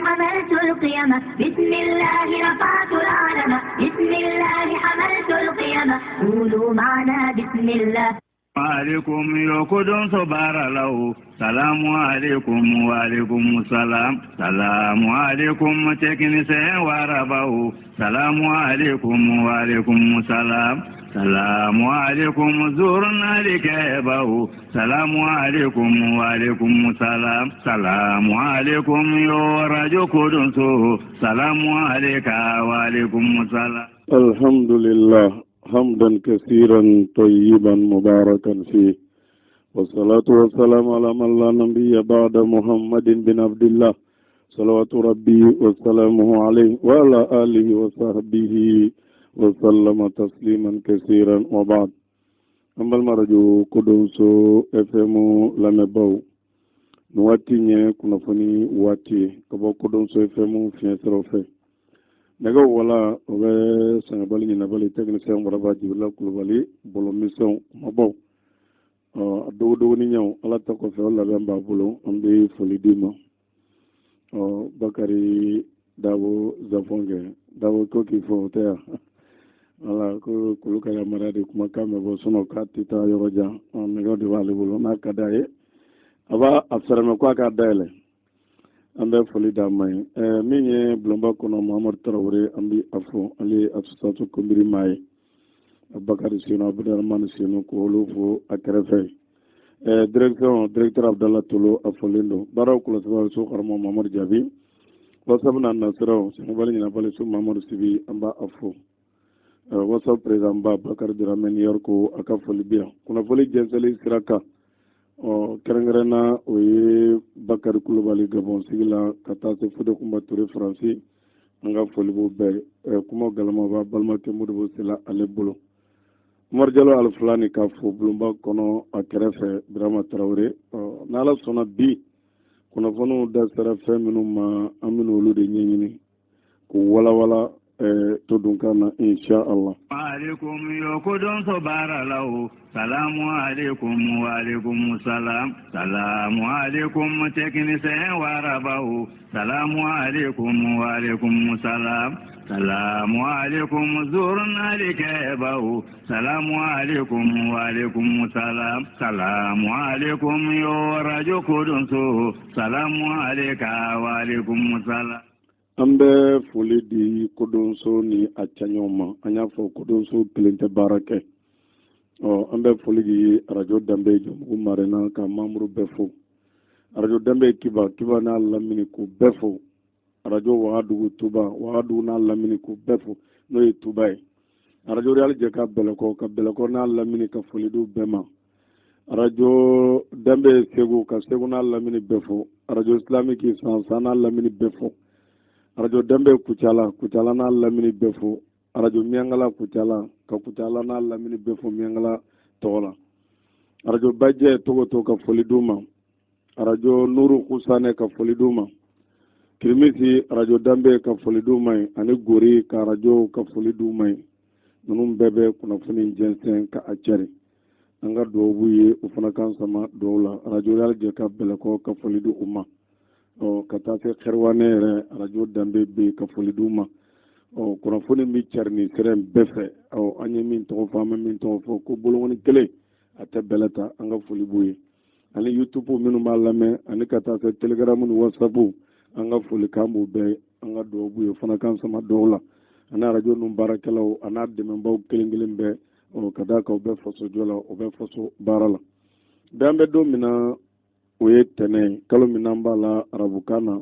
حملت القيم بسم الله رفعت العلم بسم الله حملت القيم قولوا معنا بسم الله عليكم يقدم صبر له سلام عليكم وعليكم السلام سلام عليكم تكنسين وربه سلام عليكم وعليكم السلام سلام عليكم زورنا لكيبه سلام عليكم وعليكم السلام سلام عليكم يورج قدسه سلام عليك وعليكم السلام. الحمد لله حمدا كثيرا طيبا مباركا فيه والصلاة والسلام على من لا نبي بعد محمد بن عبد الله صلوات ربي وسلامه عليه وعلى آله وصحبه وسلم تسليما كثيرا وبعد. أما المرجو كدوسو FM لمبو نواتي نيه كنفني واتي كبو كدوسو FM في سروفي naga wala obe sanabali ni nabali technicien baraba jibla kulubali bolo mission mabo do ni ñew ala ta ko fe wala bamba bolo ambe foli dima bakari dawo zafonge dawo ko ki fo te ala ko kuluka ya marade kuma kame bo sono katita yoroja naga de wale bolo na kadaye aba afsarame ko ka daele ambe foli da mai minye blomba kono Muhammad Traoré ambi afo ali association kombiri mai Abakar Sino Abdurrahman Sino ko lofo akrefe directeur Abdallah Tolo afolindo baraw ko so so karmo Muhammad Jabi wasabna nasro senbali ni nabali so Muhammad Sibi amba afo wasab president Abakar Duramen yorko akafoli biya kuna foli jenseli siraka kerengerena oye Bakari Kulubali Gabon sigila kata se fude kumba Touré Franci anga folibo be kuma galama ba balma ke mudu sila ale bolo marjalo al fulani ka fo blumba kono akerefe Birama Traoré nala sona bi kuna fonu da sara feminu ma aminu lude nyini ko wala to dun kana insha Allah. Alaikum yokudun sobara lahu salamu alaikum wa alaikum salam salamu alaikum teknisen warabahu salamu alaikum wa alaikum salam salamu alaikum zurna likebahu salamu alaikum wa alaikum salam salamu alaikum yoraju kudunsu salamu alaika wa alaikum salam. Ambe foli di kodonso ni achanyoma anya fo kodonso plente barake ambe foli di radio dambe jomu marena ka mamru befo radio dambe kiba na lamini ku befo radio waadu tuba na lamini ku befo no e tubai radio real je ka beleko na lamini ka foli du bema radio dambe segu na lamini befo radio islamique sana lamini befo radio dambe kucala na lamini befo radio miangala kucala na lamini befo miangala tola radio bajje togo ka foliduma radio nuru kusane ka foliduma kirmisi radio dambe ka foliduma ani gori ka radio ka foliduma nunum bebe kuna funi jensen ka aceri anga dobuye ufana kan sama dola radio yalje ka beleko ka folidu umma kata se kherwane radio dambe be ka foliduma kono foni mi cerni serem befe anye min to fama min to fo ko bolongoni kele ata belata anga folibuye ani youtube minu malame ani kata se telegram ni whatsapp anga foli kambu be anga dobuye fana kan sama dola ana radio num barakelaw ana de men baw kelengelen be kada ka be foso jola be foso barala dambe do mina oye tene kalo minamba la arabukana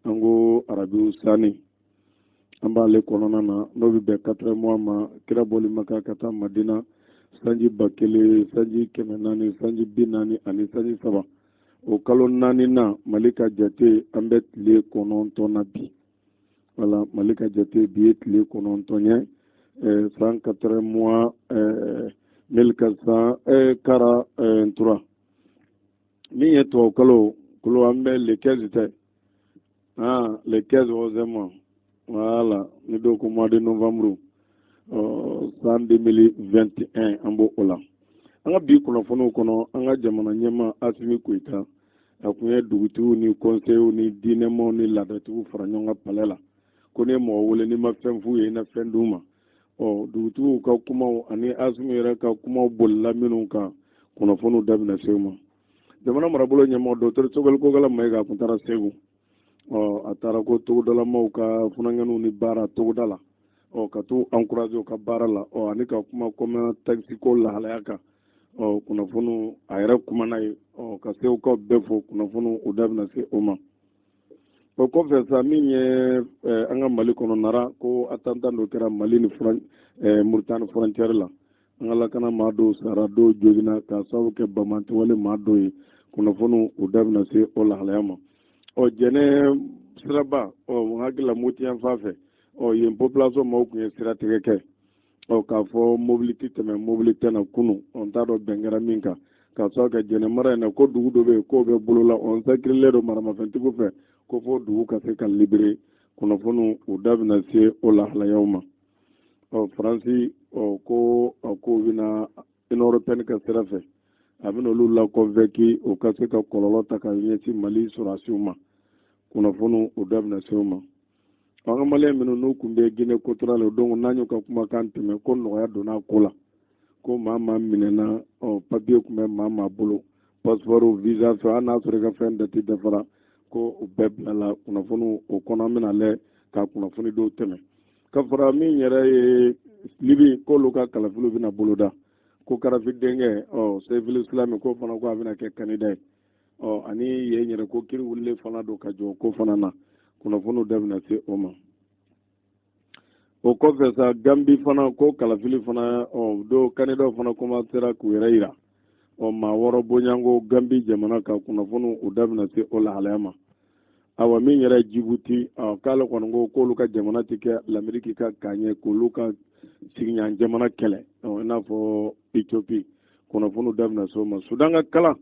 ango arabu sani amba le konona na no be 4 mois ma kira boli maka kata madina sanji bakele sanji kemenani sanji binani ani sanji saba o kalo nani na malika jate ambet le kononto na bi wala malika jate bi le kononto nye 104 mois 1443 mi yeto kalo ambe le 15 te le 15 ozema voilà ni do ko mois de novembre 2021 ambo ola anga bi kono fono kono anga jamana nyema asimi kuita a kun ye dugutigiw ni conseillers ni diinɛmaw ni laadatigiw fara ɲɔgɔn kan palais la ko ne mɔgɔ wele ni ma fɛn f'u ye na fɛn d'u ma dugutigiw ka kumaw ani Asimu yɛrɛ ka kumaw bolila minnu kan kunnafoniw da bɛna se u ma jamana marabolo ɲɛmɔgɔ docteur Sogɛli Kokala Mayiga a kun taara Segu a taara ko togodalamaw ka funankɛniw ni baara togoda la ka t'u encourager u ka baara la ani ka kuma kɔmɛ taxi ko lahalaya kan kunnafoniw a yɛrɛ kumana ye ka segukaw bɛɛ fo kunnafoniw u da bɛna se o ma o kɔfɛ sa min ye an ka Mali kɔnɔ nara ko attentat dɔ kɛra Mali ni Mauritanie frontière la an ka lakana maa dɔw sara dɔw jogina ka sababu kɛ bamantɛwale maa dɔw ye kunnafoniw u da bɛna se o lahalaya ma jɛnɛ siraba n hakili la Moti yan fan fɛ yen population maaw tun ye siratigɛ kɛ k'a fɔ mobili tɛ tɛmɛ mobili tɛ na kunun n t'a dɔn bɛn kɛra min kan k'a sɔrɔ ka jɛnɛ mara in na ko dugu dɔ bɛ yen k'o bɛ bolo la n sɛkirilen don maramafɛntigiw fɛ ko fo dugu ka se ka libere kunnafoniw u da bɛna se o lahalayaw ma Faransi ko bɛna Union européenne ka sira fɛ a bɛna olu la convaincre u ka se ka kɔlɔlɔ ta ka ɲɛsin Mali sɔrɔdasiw ma kunnafoniw u da bɛna se o ma an ka Maliyɛn minnu n'u tun bɛ Guinée équatoriale donc n'an y'u ka kumakan tɛmɛ ko nɔgɔya donna ko la ko maa minɛna papier tun bɛ maa bolo passeport visa fɛ hali n'a sɔrɔ i ka fɛn date dafara ko u bɛɛ bilala kunnafoniw o kɔnɔ an bɛna lajɛ ka kunnafoni dɔw tɛmɛ ka fara min yɛrɛ ye Libi k'olu ka kalafiliw bɛna boloda ko Karafi denkɛ Seyful Islam ko fana ko a bɛna kɛ candidat ye ani yen yɛrɛ ko kiri wulilen fana don ka jɔ ko fana na kunnafoniw da bɛna se o ma o kɔfɛ sa Gambi fana ko kalafili fana do candidat fana commencera k'u yɛrɛ yira maa wɔɔrɔ bonyanko Gambi jamana ka kunnafoniw u da bɛna se o lahalaya ma awa min yɛrɛ Djibouti k'ale kɔni ko k'olu ka jamana tɛ kɛ l'Amérique ka kaɲɛ k'olu ka sigiɲan jamana kɛlɛ i n'a fɔ Ethiopie kunnafoniw da bɛna se o ma Sudan ka kalan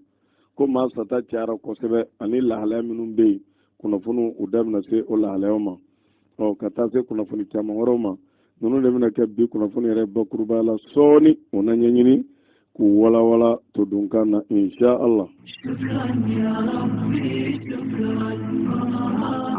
ko maa sata cayara kosɛbɛ ani lahalaya minnu bɛ yen kunnafoniw u da bɛna se o lahalayaw ma ka taa se kunnafoni caman wɛrɛw ma ninnu de bɛna kɛ bi kunnafoni yɛrɛ bakurubaya la sɔɔni o na ɲɛɲini k'u walawala to dunkan na insha Allah.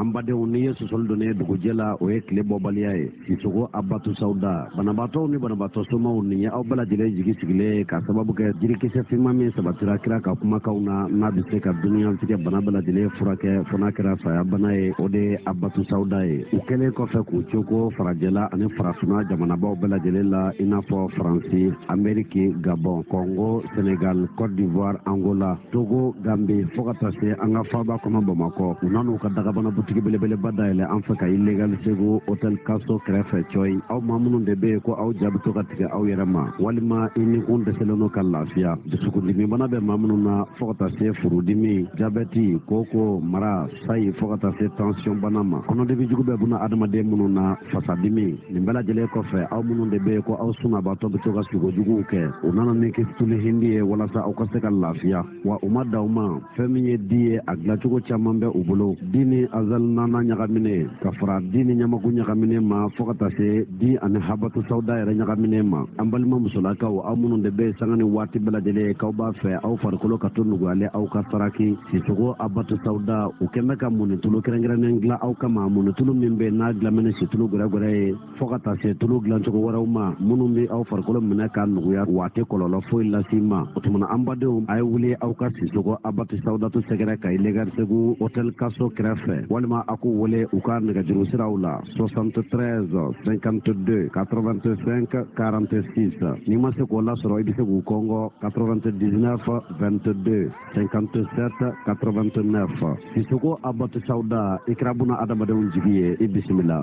an badenw ni ye sɔsɔli donnen dugujɛ la o ye tile bɔbaliya ye Sisoko Abatu Sauda banabaatɔw ni banabaatɔ somaw nin ye aw bɛɛ lajɛlen jigi sigilen ka sababu kɛ jirikisɛ finman min sabatira kira ka kumakanw na n'a bɛ se ka duniyatigɛ bana bɛɛ lajɛlen furakɛ fɔ n'a kɛra saya bana ye o de ye Abatu Sauda ye u kɛlen kɔfɛ k'u cogo farajɛla ani farafinna jamanabaw bɛɛ lajɛlen la i n'a fɔ Faransi Amérique Gabon Congo Sénégal Côte d'Ivoire Angola Togo Gambie fo ka taa se an ka faaba kɔnɔ Bamakɔ u nan'u ka dagabana butigi belebeleba dayɛlɛ an fɛ ka illegal Segu hôtel Kaso kɛrɛfɛ cɔyi aw maa minnu de bɛ yen ko aw jaabi to ka tigɛ aw yɛrɛ ma walima i ni kun dɛsɛlen n'o ka lafiya dusukundimi bana bɛ maa minnu na fo ka taa se furudimi jabɛti koko mara sayi fo ka taa se tension bana ma kɔnɔdimi jugu bɛ buna adamaden minnu na fasadimi nin bɛɛ lajɛlen kɔfɛ aw minnu de bɛ yen ko aw sunabaatɔ bɛ to ka sogojuguw kɛ u nana ni kisituli hindi ye walasa aw ka se ka lafiya wa u ma da u ma fɛn min ye di ye a dilancogo caman bɛ u bolo di ni azali nana ɲagamine ka fara di ni ɲamaku ɲagamine ma fo ka taa se di ani Habatu Sauda yɛrɛ ɲagamine ma an balima musolakaw aw minnu de bɛ sanga ni waati bɛɛ lajɛlen k'aw b'a fɛ aw farikolo ka to nuguyalen aw ka saraki Sisoko Abatu Sauda u kɛn bɛ ka munitulu kɛrɛnkɛrɛnnen dilan aw kama munitulu min bɛ n'a dilanmɛ ni situlu gwɛrɛgwɛrɛ ye fo ka taa se tulu dilancogo wɛrɛw ma minnu bɛ aw farikolo minɛ ka nuguya wa tɛ kɔlɔlɔ foyi lasi ma o tumana an badenw a ye wuli aw ka Sisoko Abatu Saudatu sɛgɛrɛ ka illegal Segu hôtel Kaso kɛrɛfɛ walima a k'u wele u ka nɛgɛjuru siraw la 73 52 85 46 n'i ma se k'o lasɔrɔ i bɛ se k'u kɔngɔ 99 22 57 89 Sisoko Abatu Sauda i kɛra buna adamadenw jigi ye i bisimila.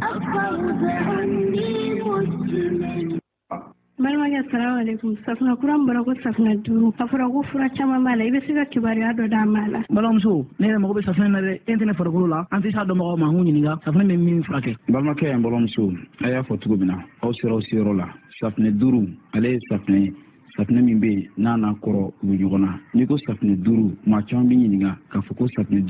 balimakɛ salamu alaikum safunɛ kura min bɔra ko safunɛ 5 a fɔra ko fura caman b'a la i bɛ se ka kibaruya dɔ d'a ma la. balimamuso ne yɛrɛ mago bɛ safunɛ na dɛ e tɛ ne farikolo la an tɛ s'a dɔnbagaw ma an k'u ɲininka safunɛ bɛ min furakɛ. balimakɛ yan balimamuso a y'a fɔ cogo min na aw sera aw seyɔrɔ la safunɛ 5 ale ye safunɛ min bɛ yen n'a n'a kɔrɔ u bɛ ɲɔgɔn na n'i ko safunɛ 5 maa caman bɛ ɲininka k'a fɔ ko safunɛ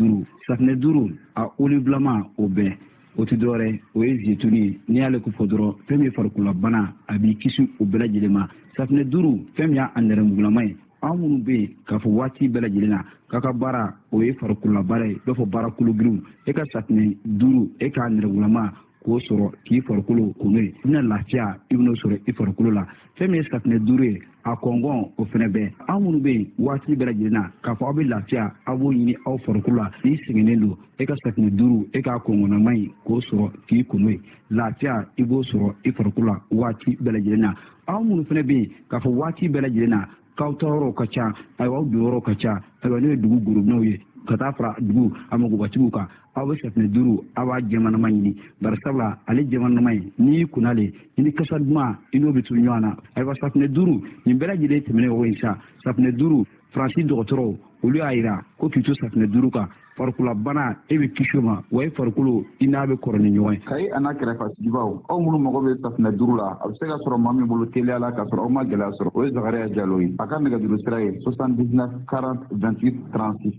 5 a olibulama o bɛɛ o tɛ dɔwɛrɛ o ye zituni ye n'i y'ale ko fɔ dɔrɔn fɛn min ye farikololabana a b'i kisi o bɛɛ lajɛlen ma safunɛ 5 fɛn min y'a nɛrɛmugulama ye an minnu bɛ yen k'a fɔ waati bɛɛ lajɛlen na k'a ka baara o ye farikolola baara ye i b'a fɔ baara kologirinw e ka safinɛ 5 e k'a nɛrɛgulama k'o sɔrɔ k'i farikolo ko n'o ye i bɛna lafiya i bɛn'o sɔrɔ i farikolo la fɛn min ye safinɛ 5 ye a kɔngɔn o fɛnɛ bɛɛ an minnu bɛ yen waati bɛɛ lajɛlen na k'a fɔ aw bɛ lafiya aw b'o ɲini aw farikolo la n'i sɛgɛnnen don e ka safinɛ 5 e k'a kɔngɔnnama in k'o sɔrɔ k'i ko n'o ye lafiya i b'o sɔrɔ i farikolo la waati bɛɛ lajɛlen na aw minnu fɛnɛ bɛ yen k'a fɔ waati bɛɛ lajɛlen na k'aw ta yɔrɔw ka ca ayiwa aw don yɔrɔw ka ca ayiwa n'o ye dugu gorobinɛw ye ka taa fara dugu a magobatigiw kan aw bɛ safinɛ 5 aw b'a jɛmannama ɲini bari sabula ale jɛmannama in n'i y'i kunnale i ni kasa duman i n'o bɛ turu ɲɔgɔn na ayiwa safinɛ 5 nin bɛɛ lajɛlen tɛmɛnen o ye sa safinɛ 5 faransi dɔgɔtɔrɔw olu y'a yira ko k'i to safinɛ 5 kan farikolabana e bɛ kisi o ma wa i farikolo i n'a bɛ kɔrɔ ni ɲɔgɔn ye. Kayi a n'a kɛrɛfɛsigibaw aw minnu mago bɛ safinɛ 5 la a bɛ se ka sɔrɔ maa min bolo teliya la k'a sɔrɔ aw ma gɛlɛya sɔrɔ o ye Zakariya Jalo ye a ka nɛgɛjuru sira ye 79 40 28 36.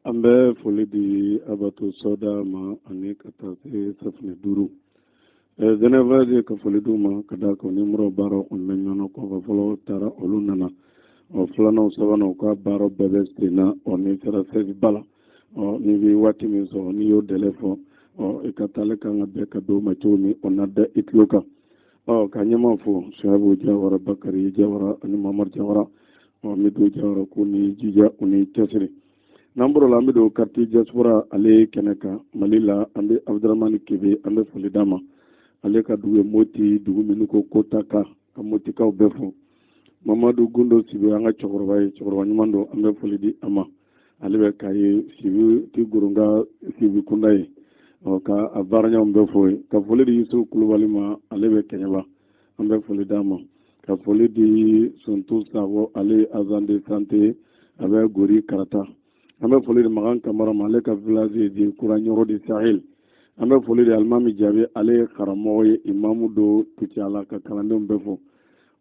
an bɛ foli di Abatu Soda ma ani ka taa se safinɛ 5 Zeneva ka foli d'u ma ka da kan ni mura baara olu bɛ ɲɔgɔn kɔ fɔlɔ taara olu nana filanan sabanan ka baara bɛɛ bɛ sen na ni sera 16 bala ni bɛ waati min sɔrɔ n'i y'o dɛlɛ fɔ i ka taale kan ka bɛɛ ka do ma cogo min o na da i tulo kan ka ɲɛma fo Suhabu Jawara Bakari Jawara ani Mamadu Jawara Midu Jawara ko ni jija u ni cɛsiri n'an bɔra la an bɛ don quartier diaspora ale kɛnɛ kan Mali la an bɛ Abdramani Kebe an bɛ foli d'a ma ale ka dugu ye Moti dugu min ko Kotaka ka Motikaw bɛɛ fo Mamadu Gundo Sibi an ka cɛkɔrɔba ye cɛkɔrɔba ɲuman don an bɛ foli di a ma ale bɛ k'a ye Sibi ti Goronga Sibi Kunda ye ka a baaraɲɔgɔn bɛɛ fo ye ka foli di Yusufu Kulubali ma ale bɛ Kɛɲɛba an bɛ foli d'a ma ka foli di Sontu Sabo ale agent de santé a bɛ Gori Karata an bɛ foli di Magan Kamara ma ale ka village di Kuranyɔrɔ di Sahel an bɛ foli di Alimami Jabe ale ye karamɔgɔ ye imamu do Kucala ka kalandenw bɛɛ fo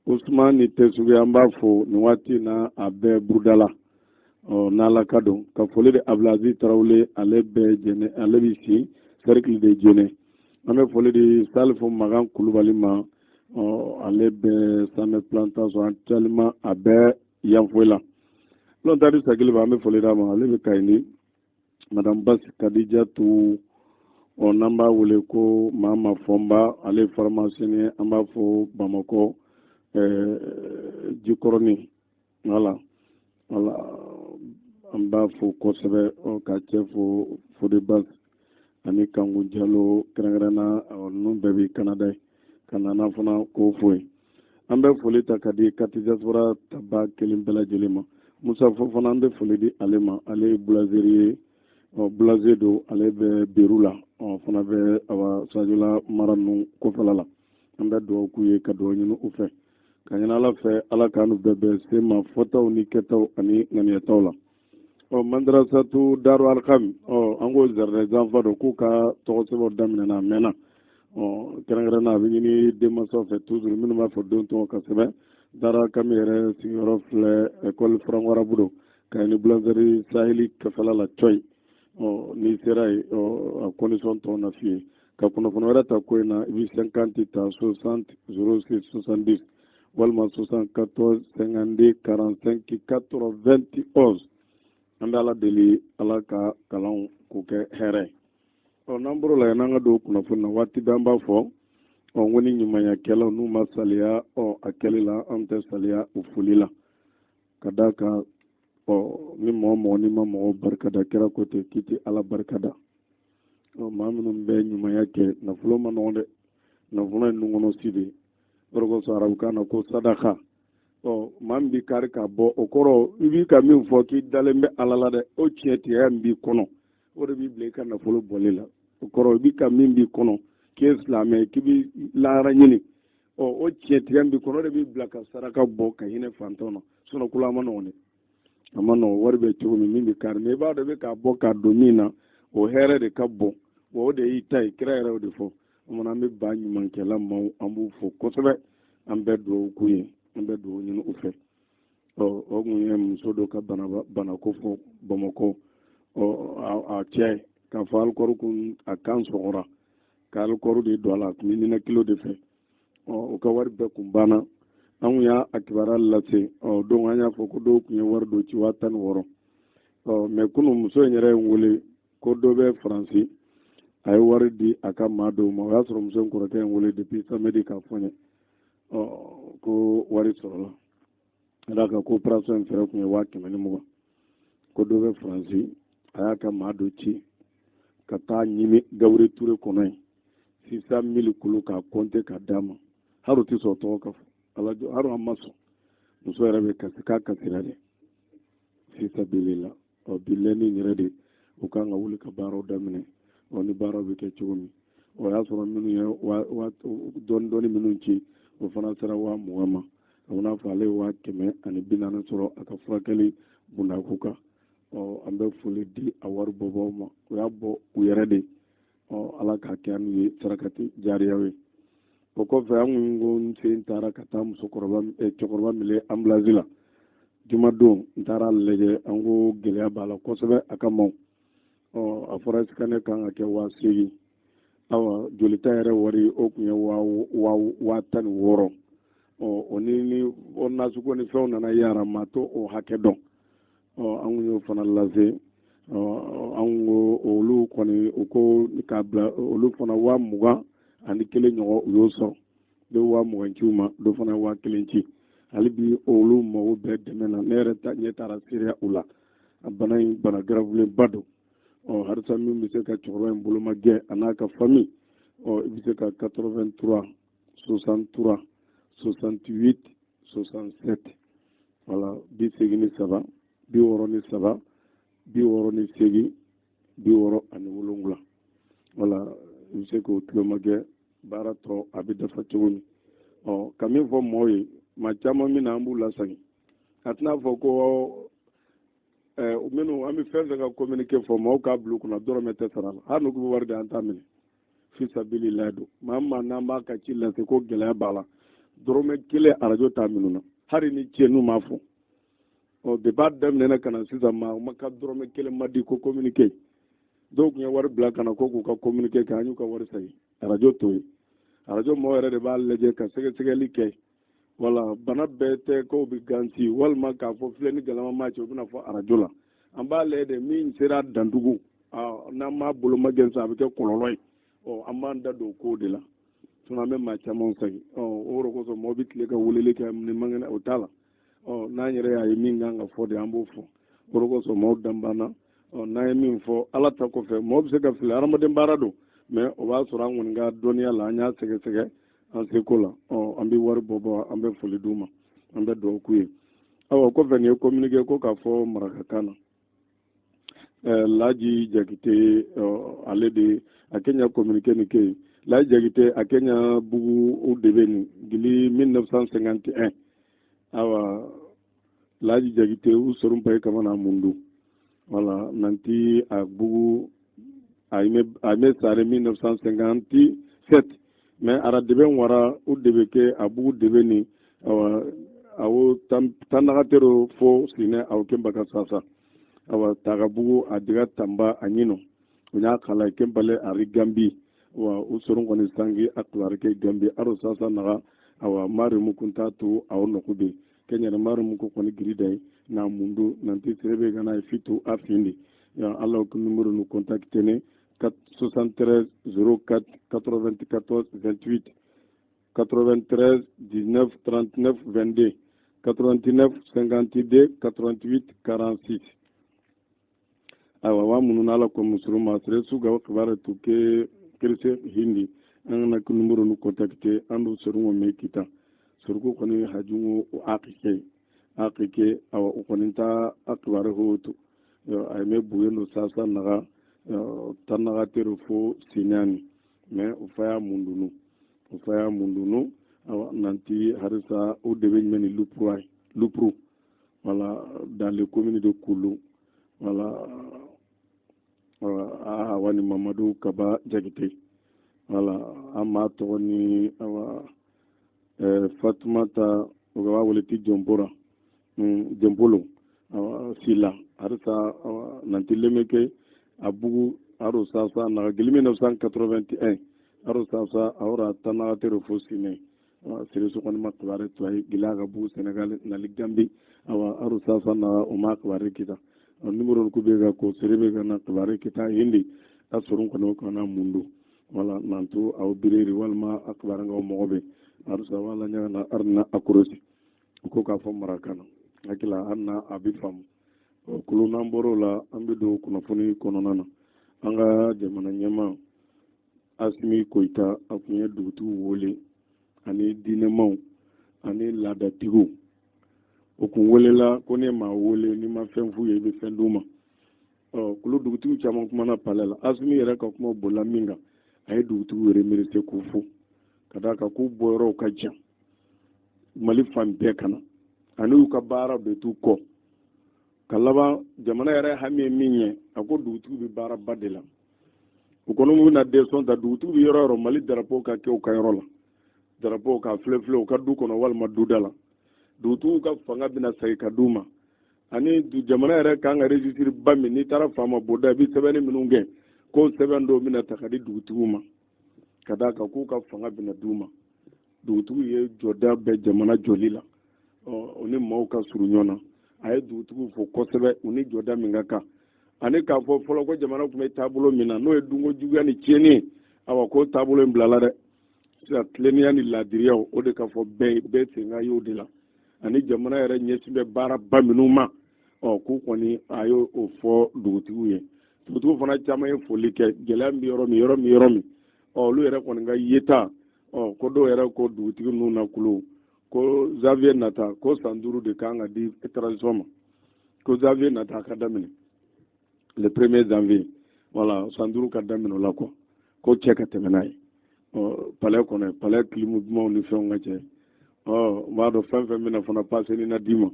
Usman ni Tesubi an b'a fo nin waati na a bɛɛ Burudala n'Ala ka don ka foli di Abdulaziz Tarawele ale bɛ Jɛnɛ ale bɛ si cercle de Jɛnɛ an bɛ foli di Salifu Magan Kulubali ma ale bɛ Samɛ plantation actuellement a bɛ Yanfoyila n'o tari Sagiliba an bɛ foli d'a ma ale bɛ Kayini Madame Bas Kadijatu n'an b'a wele ko Mama Fɔnba ale pharmacien ye an b'a fɔ Bamakɔ Jikɔrɔni voilà an b'a fɔ kosɛbɛ ka cɛ fo Fode Bas ani Kangu Jalo kɛrɛnkɛrɛnna ninnu bɛɛ bɛ Canada ye ka nana fana k'o fo ye an bɛ foli ta ka di quartier diaspora taba kelen bɛɛ lajɛlen ma Musa Fofana an bɛ foli di ale ma ale ye boulangerie ye boulanger don ale bɛ Beru la fana bɛ Sajula mara ninnu kɔfɛla la an bɛ dugawu k'u ye ka dugawu ɲini u fɛ ka ɲini Ala fɛ Ala k'an bɛɛ bɛn se ma fɔtaw ni kɛtaw ani ŋaniyataw la Madrasatu Daru Alkami an ko jardin d'enfants don k'u ka tɔgɔsɛbɛw daminɛna a mɛnna kɛrɛnkɛrɛnna a bɛ ɲini denmansaw fɛ toujours minnu b'a fɔ don tɔgɔ ka sɛbɛn Daru Alkami yɛrɛ sigiyɔrɔ filɛ école Frankarabu don ka ni boulangerie Saheli kɛfɛla la Coyi n'i sera yen a condition tɔw na f'i ye ka kunnafoni wɛrɛ ta ko in na i bɛ 50 ta 60 06 70 walima 74 52 45 91 an bɛ Ala deli Ala ka kalanw k'o kɛ hɛrɛ n'an bɔra la n'an ka don kunnafoni na waati bɛɛ an b'a fɔ n ko ni ɲumankɛlaw n'u ma saliya a kɛli la an tɛ saliya o foli la ka d'a kan ni mɔgɔ ni ma mɔgɔ barikada kɛra ko ten k'i tɛ Ala barikada maa minnu bɛ ɲumanya kɛ nafolo ma nɔgɔn dɛ nafolo ye nunkɔnɔ si de ye o de kosɔn arabukan na ko sadaka maa min b'i kari k'a bɔ o kɔrɔ i b'i ka min fɔ k'i dalen bɛ Ala la dɛ o tiɲɛtigiya min b'i kɔnɔ o de b'i bila i ka nafolo bɔli la o kɔrɔ i b'i ka min b'i kɔnɔ k'i ye silamɛ k'i bɛ lahara ɲini o tiɲɛtigiya min b'i kɔnɔ o de b'i bila ka saraka bɔ ka hinɛ fantanw na sinon ko a ma nɔgɔn dɛ a ma nɔgɔn wari bɛ cogo min bɛ kari mais i b'a dɔn i bɛ k'a bɔ k'a don min na o hɛrɛ de ka bon wa o de y'i ta ye kira yɛrɛ o de fɔ o kumana an bɛ ba ɲumankɛla maaw an b'u fo kosɛbɛ an bɛ dugawu k'u ye an bɛ dugawu ɲini u fɛ o kun ye muso dɔ ka banako fɔ Bamakɔ a cɛ ye k'a fɔ alikɔri kun a kan sɔgɔra ka alikɔri de don a la a kun bɛ ninɛ kilo de fɛ o ka wari bɛɛ kun banna an y'a kibaruya lase donc an y'a fɔ ko dɔw kun ye wari don ci 16,000 mais kunu muso in yɛrɛ wele ko dɔ bɛ faransi a ye wari di a ka maa dɔw ma o y'a sɔrɔ muso in kɔrɔkɛ in wele depuis samedi k'a fɔ n ye ko wari sɔrɔla a d'a kan ko opération in fɛrɛ tun ye 120,000 ko dɔ bɛ faransi a y'a ka maa dɔ ci ka taa ɲini Gawure Ture kɔnɔ yen 600,000 kulu k'a compter ka d'a ma hali o tɛ sɔn tɔgɔ ka fɔ hali an ma sɔn muso yɛrɛ bɛ kasi k'a kasira de fisabilila bi lɛni yɛrɛ de u kan ka wuli ka baaraw daminɛ ni baaraw bɛ kɛ cogo min o y'a sɔrɔ minnu ye dɔɔni minnu ci o fana sera 20,000 ma a bɛna fɔ ale ye 140 sɔrɔ a ka furakɛli bundaku kan an bɛ foli di a wari bɔbaaw ma o y'a bɔ u yɛrɛ de ala k'a kɛ n'u ye sarakati jariyaw ye o kɔfɛ an ko n sen taara ka taa cɛkɔrɔba min ambulance la jumadon n taara lajɛ an ko gɛlɛya b'a la kosɛbɛ a ka maaw a fɔra scanner kan ka kɛ 8,000 awa jolita yɛrɛ wari o tun ye 16,000 o ni ordonnance ko ni fɛnw nana yara ma to o hakɛ dɔn an y'o fana lase an ko olu kɔni u ko k'a bila olu fana 20,000 ani kelen ɲɔgɔn u y'o sɔrɔ dɔ 20,000 ciw ma dɔ fana 1,000 ci hali bi olu mago bɛɛ dɛmɛ na ne yɛrɛ ɲɛ taara seereya u la a bana in bana garabulenba don harisa min bɛ se ka cɛkɔrɔba in bolo ma gɛn a n'a ka famille i bɛ se ka 83 63 68 67 voilà 83 63 68 67 voilà i bɛ se k'o tulo ma gɛn baara tɔ a bɛ dafa cogo min ka min fɔ mɔɔw ye maa caman min na an b'u lasagin a tɛna fɔ ko minnu an bɛ fɛn fɛn ka communiqué fɔ mɔɔw k'a bila u kunna dɔrɔmɛ tɛ sara la hali n'u ko wari de an t'a minɛ fisabililayi don maa maa n'an b'a ka ci lase ko gɛlɛya b'a la dɔrɔmɛ kelen arajo t'a minnu na hali ni cɛ n'u m'a fɔ depuis a daminɛna ka na sisan maa ma ka dɔrɔmɛ kelen ma di ko communiqué dɔw tun ye wari bila ka na ko k'u ka communiqué kɛ an y'u ka wari sagi arajo to ye arajo mɔgɔ yɛrɛ de b'a lajɛ ka sɛgɛsɛgɛli kɛ wala bana bɛɛ tɛ ko bɛ ganti walima k'a fɔ filɛ ni galama maa cɛ u bɛna fɔ arajo la an b'a lajɛ de min sera dandugu n'an m'a bolo ma gɛn sa a bɛ kɛ kɔlɔlɔ ye an b'an da don o ko de la an bɛ maa camanw sagi o yɔrɔ kosɔn mɔgɔ bɛ tile ka weleli kɛ ni mangɛnɛ o t'a la n'an yɛrɛ y'a ye min kan ka fɔ de an b'o fɔ o yɔrɔ kosɔn mɔgɔw dan banna n'an ye min fɔ ala ta kɔfɛ mɔgɔ bɛ se ka fili hadamaden baara don mais o b'a sɔrɔ an kɔni ka dɔnniya la an y'a sɛgɛsɛgɛ an seko la an bɛ wari bɔ an bɛ foli d'u ma an bɛ dugawu k'u ye o kɔfɛ nin ye communiqué ko k'a fɔ marakakan na Laji Jakite ale de a kenya communiqué ni ke Laji Jakite a kenya bugu o debe ni gili 1951 awa Laji Jakite u sorum pay kamana mundu wala nanti a bugu a me sare 1957 mais ara debe wara u debe ke a bugu debe ni awo tanagatero fo sine aw kembaka sasa awa tagabugu a diga tamba a ɲino u y'a kala kembale ari gambi wa u sorun kɔni sangi a tulare ke gambi aro sasa naga awa mari mukunta to aw nɔku be kenyɛrɛ mari muku kɔni girida ye na mundu nanti serebe gana ye fitu a findi ya ala ko numéro nu contacte ne 73 04 94 28 93 19 39 22 89 52 88 46 awa wa minnu n'ala ko musoro ma sere su ga kibara to ke kirse hindi an na ko numero nu contacte ando soru me kita soru ko ni hajungo o akike awa o koninta akbara hoto ay me buyendo sasa naga tanaga teru fo sinani me o faya mundunu awa nanti harisa o debe meni lupru voilà dans les communes de Koulou voilà wani Mamadou Kaba Jakite voilà ama toni awa Fatoumata ogawa woleti Jombora Jombolo awa sila harisa nanti lemeke abugu aro sasa na gilimi 1981 aro sasa awra tana tero fosine sere so kon makbare toy gilaga bu Senegal na ligambi awa aro sasa na o makbare kita numéro ko be ga ko serebe ga na tabare kita hindi asurun kono kana mundu wala nantu aw bireri walma akbar nga mo be arsa wala nya na arna akurosi ko ka fo marakana akila anna abifam kulu namboro la ambe do kuna foni kono nana anga jamana nyama asmi koita akunya dutu wole ani dinemaw ani ladatigo okun wole la kone ma wole ni ma fen fu ye be fen duma kulu dutu chama kuma na palela asmi yere ka kuma bola minga ay dutu were merite ku fu kada ka ku boyro ka jam mali fan be kana ani ka bara be tu ko kalaba jamana yere hami minye ako dutu bi bara badela ukono mu na de son da dutu bi yoro mali darapo ka ke o ka yoro la darapo ka flefle o ka du kono wal ma dudala dutu ka fanga bina sai ka duma ani du jamana yere ka nga registre bami ni tara fama boda bi sebeni minunge ko sebendo mina takadi dutu ma kada ka ku ka fanga bina duma dutu ye joda be jamana jolila oni maw ka suru nyona ay dutu fo ko sebe oni joda minga ka ani ka fo folo ko jamana kuma tabulo mina no e dungo juga ni cheni awa ko tabulo mblala de sa tlenia ni ladiriya o de ka fo be tinga yo de la ani jamana yere nyesibe bara baminuma ku koni ayo o fo dutu ye dutu fana chama e foli ke gelambi yoro mi lu yere koni ga yeta ko do yere ko dutu nu na kulo ko Xavier nata ko sanduru de kanga di transforma ko Xavier nata ka damine le 1er janvier voilà sanduru ka damine la ko cheka temenai palais kono palais klimu mo ni fonga che wado fanfa mina fana passé ni na dima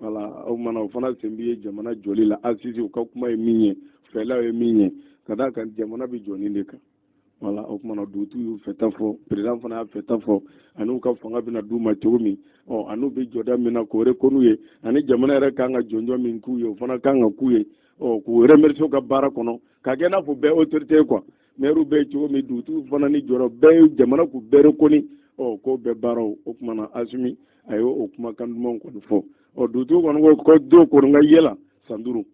voilà o mana fana sembiye jamana joli la asisi ko kuma e minye fela e minye kada kan jamana bi joni ndeka voilà o kuma dutu yu feta fo président fana feta fo anu ka fanga bina duma chomi anu be joda mina ko re konuye ani jamana re kanga jonjo min kuye fana kanga kuye ku remercier ka bara kono ka gena fo be autorité quoi meru be chomi dutu fana ni joro be jamana ku bere koni ko be baro o kuma na asumi ayo o kuma kan mon ko fo dutu kono ko do ko nga yela sanduru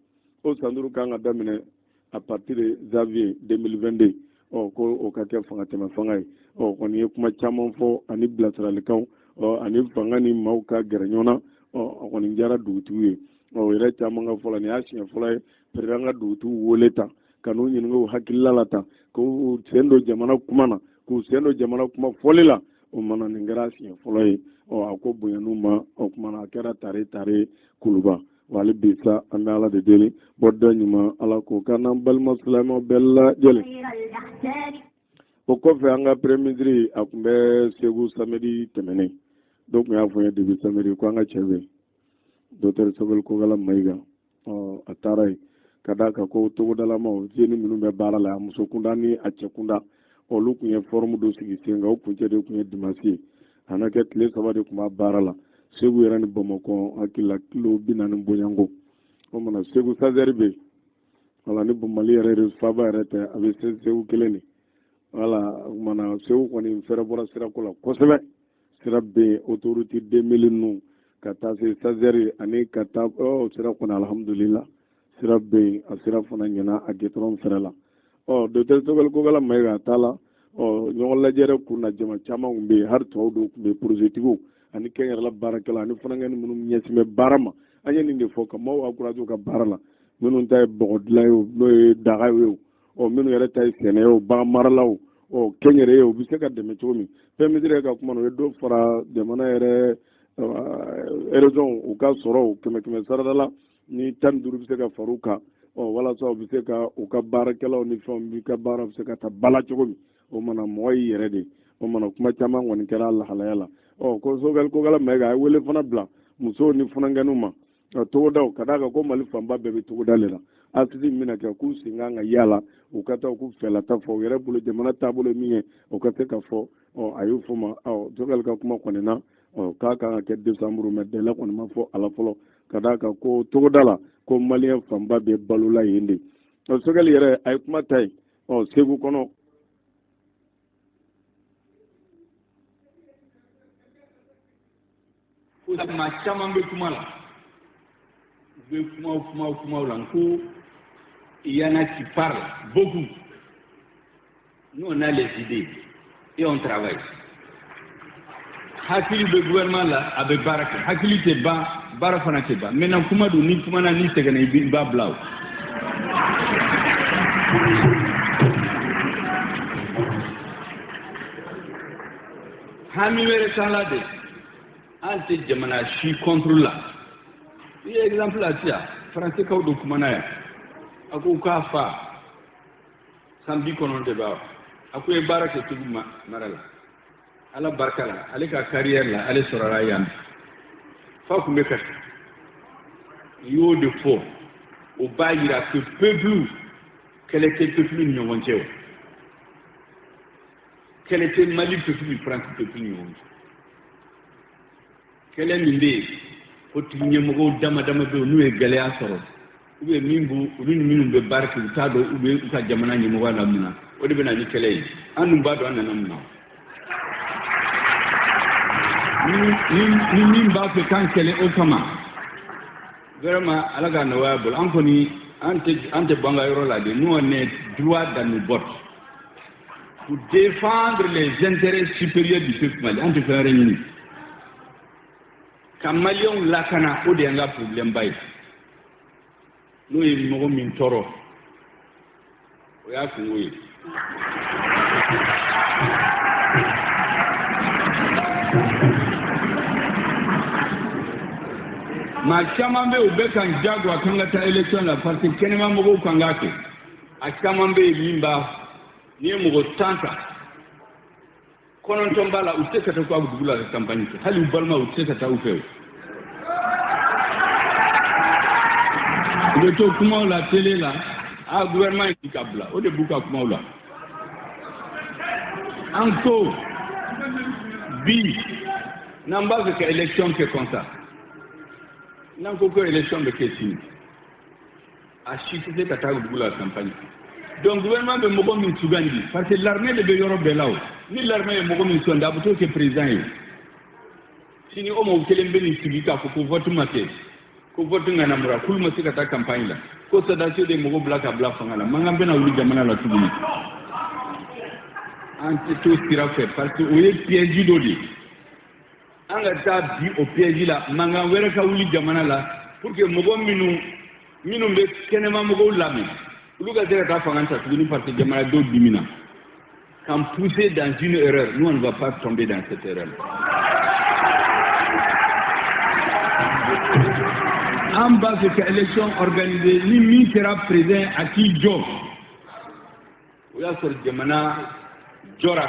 kanga damine à partir de janvier 2022 ko o ka ke fanga tema fanga koni kuma chamon fo ani bilateral kan ani fanga ni mauka geranyona koni jara dutu ye yere chamon ga fola ni asiya fola peranga dutu woleta kanu nyingo hakillalata ko sendo jamana kumana ko sendo jamana kuma folila o mana ni grasiya fola ye ako boyanuma kuma na kera tare kuluba wali bisa andala de deli bodda nyuma ala ko kana bal muslimo bella jele o ko fe anga premidri akumbe segu samedi temene donc ya fo ya debi samedi ko anga cheve docteur sobel ko gala maiga atarai kadaka ko to dala ma jeni minu be barala muso kundani acce kunda o lu kunye forme do sigi senga o kunje de kunye dimasi anake tle sabade kuma barala segu yarani Bamako akila kilo binani bonyango o mana segu sazerbe wala ni bumali yare faba yarete abe segu keleni wala mana segu koni fere bora sira kola kosebe sira be autorité 2000 nu kata se sazeri ani kata sira kona alhamdulillah sira be asira fana nyana agetron ferela docteur Togol ko gala mayga tala nyol la jere kuna jama chama umbe har tawdo be projetigo ani kenya la barakala ani fana ngani munum nyesime barama anya ni defo ka maw akurajo ka barala munun tay bogodla yo no daga yo minu yere tay sene yo ba maralaw kenya re yo biseka de metomi pemidire ka kuma no do fara de mana yere erojon o ka soro keme saradala ni tan duru biseka faruka wala so biseka o ka barakala ni fam bi ka bara biseka ta bala chogomi o mana moy yere de o mana kuma chama ngoni kera Allah halayala ko sogal ko gala mega wele fana bla muso ni fana ganuma to daw kadaka ko mali famba bebe to dalela asidi mina ka ku singanga yala o kata ku fela ta fo yere bulu jamana tabulo miye o kata ka fo ayu fuma sogal ka kuma konena ka ke décembre me de la kon ma fo ala folo kadaka ko to dala ko malien famba be balula yende sogal yere ay kuma tay segu kono ma caman bɛ kuma la il y en a qui parlent beaucoup. Nous, on a les idées et on travaille. Hakili le gouvernement là avec Baraka. Hakili te ba, Barafana te ba. Maintenant, comment ni comment na ni segana ba blau. Hami mere salade. Ante jamana shi contrôle là. Il y a exemple là tia. Français ka do kuma na ya. Ako ka fa. Sambi konon de ba. Ako e Baraka te bu marala. Ala barkala, ale ka carrière là, ale sorara yam. Fa ku meka. Yo de fo. O bayira que peuple, quel était peuple nyongoncheo. Quel était Mali peuple France peuple nyongoncheo. Quel est l'idée? Faut nyemo dama do nu e galea soro. Ube mimbu, uluni minu be barke utado ube uka jamana nyemo wala muna. Ode bena ni kele. Anu bado anana muna. Ni ba fe kan kele o kama vraiment alaga no wabul ankoni ante banga yoro la de nous on est droit dans nos bottes pour défendre les intérêts supérieurs du peuple malien ante faire réunir kamalion lakana o de nga problème bay no e mo min toro o ya ku wi ma caman bɛ u bɛ kan jago a kan ka taa élection la parce que kɛnɛma mɔgɔw kan k'a kɛ a caman bɛ yen min b'a n'i ye mɔgɔ 10 ta 9 b'a la u tɛ ka taa k'aw dugu la ka campagne kɛ hali u balima u tɛ ka taa u fɛ o u bɛ to kumaw la télé la a gouvernement yi ka bila o de b'u ka kumaw la an ko bi n'an b'a fɛ ka élection kɛ comme ça. N'a qu'aucune élection de Kessine. A chiffré cette attaque de la campagne. Donc, le gouvernement de Mogomin Sougandi, parce que l'armée de Beyoro Belao, ni l'armée de Mogomin Sougandi, a plutôt que président. Si nous avons quelqu'un qui est pour que vote maté, que vote Nanamura, pour le cette campagne là, que ça dace de Mogo Black à Black Fangala, Mangambena ou Jamana la Toubini. Ante tout ce qu'il a fait, parce que vous êtes piégé d'Odi. An ka taa bi o piège la mankan wɛrɛ ka wuli jamana la pour que mɔgɔ minnu bɛ kɛnɛma mɔgɔw lamɛn olu ka se ka taa fanga ta tuguni parce que jamanadenw dimina qu'en pousser dans une erreur nous on ne va pas tomber dans cette erreur an b'a fɛ ka élection organisée ni min kɛra président a k'i jɔ o y'a sɔrɔ jamana jɔra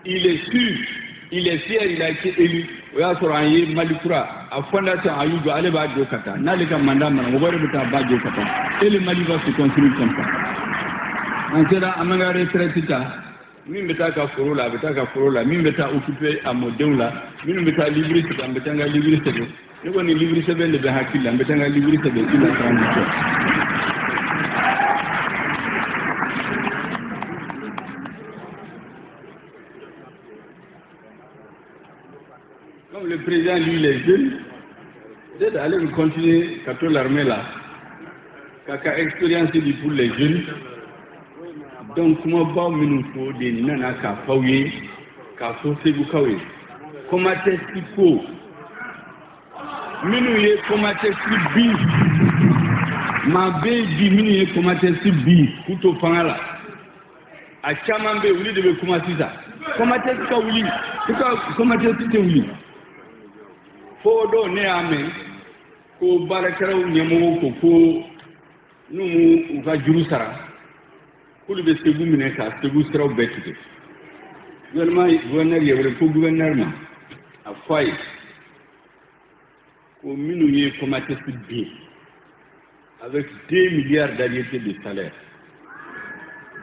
il est sûr. Il est fier, il a été élu. Il a sorti Malikura, à fondation Ayudo, allez va Djokata. N'allez qu'à mandat, on va remettre à Djokata. Et le Mali va se construire comme ça. En cela, à ma retraite, Mimeta Forola, Betaka Forola, Mimeta occupé à Modéoula, Mimeta livré, c'est un Betanga livré, c'est le. Nous on est livré, c'est le Behakila, Betanga livré, c'est le. Comme le président, lui, les jeunes, c'est d'aller continuer à toute l'armée là, qu'à expérience pour les jeunes. Donc, comment va nous faut des nana qu'à fauyer, qu'à saucer vous kawe. Comment est-ce qu'il faut? Minouye, comment est-ce qu'il bise? Ma baby, minouye, comment est-ce qu'il bise? Tout au fond là. À Chamambe, vous devez commencer ça. Comment est-ce que vous voulez? Comment est-ce que vous voulez? Fodo ne amen ko barakaraw nyamo ko numu uga jurusara kulu be segu mine ka segu saraw betite gouverneur yewre ko gouverneur ma a fay ko minu ye comité bi avec 2 milliards d'arriérés de salaire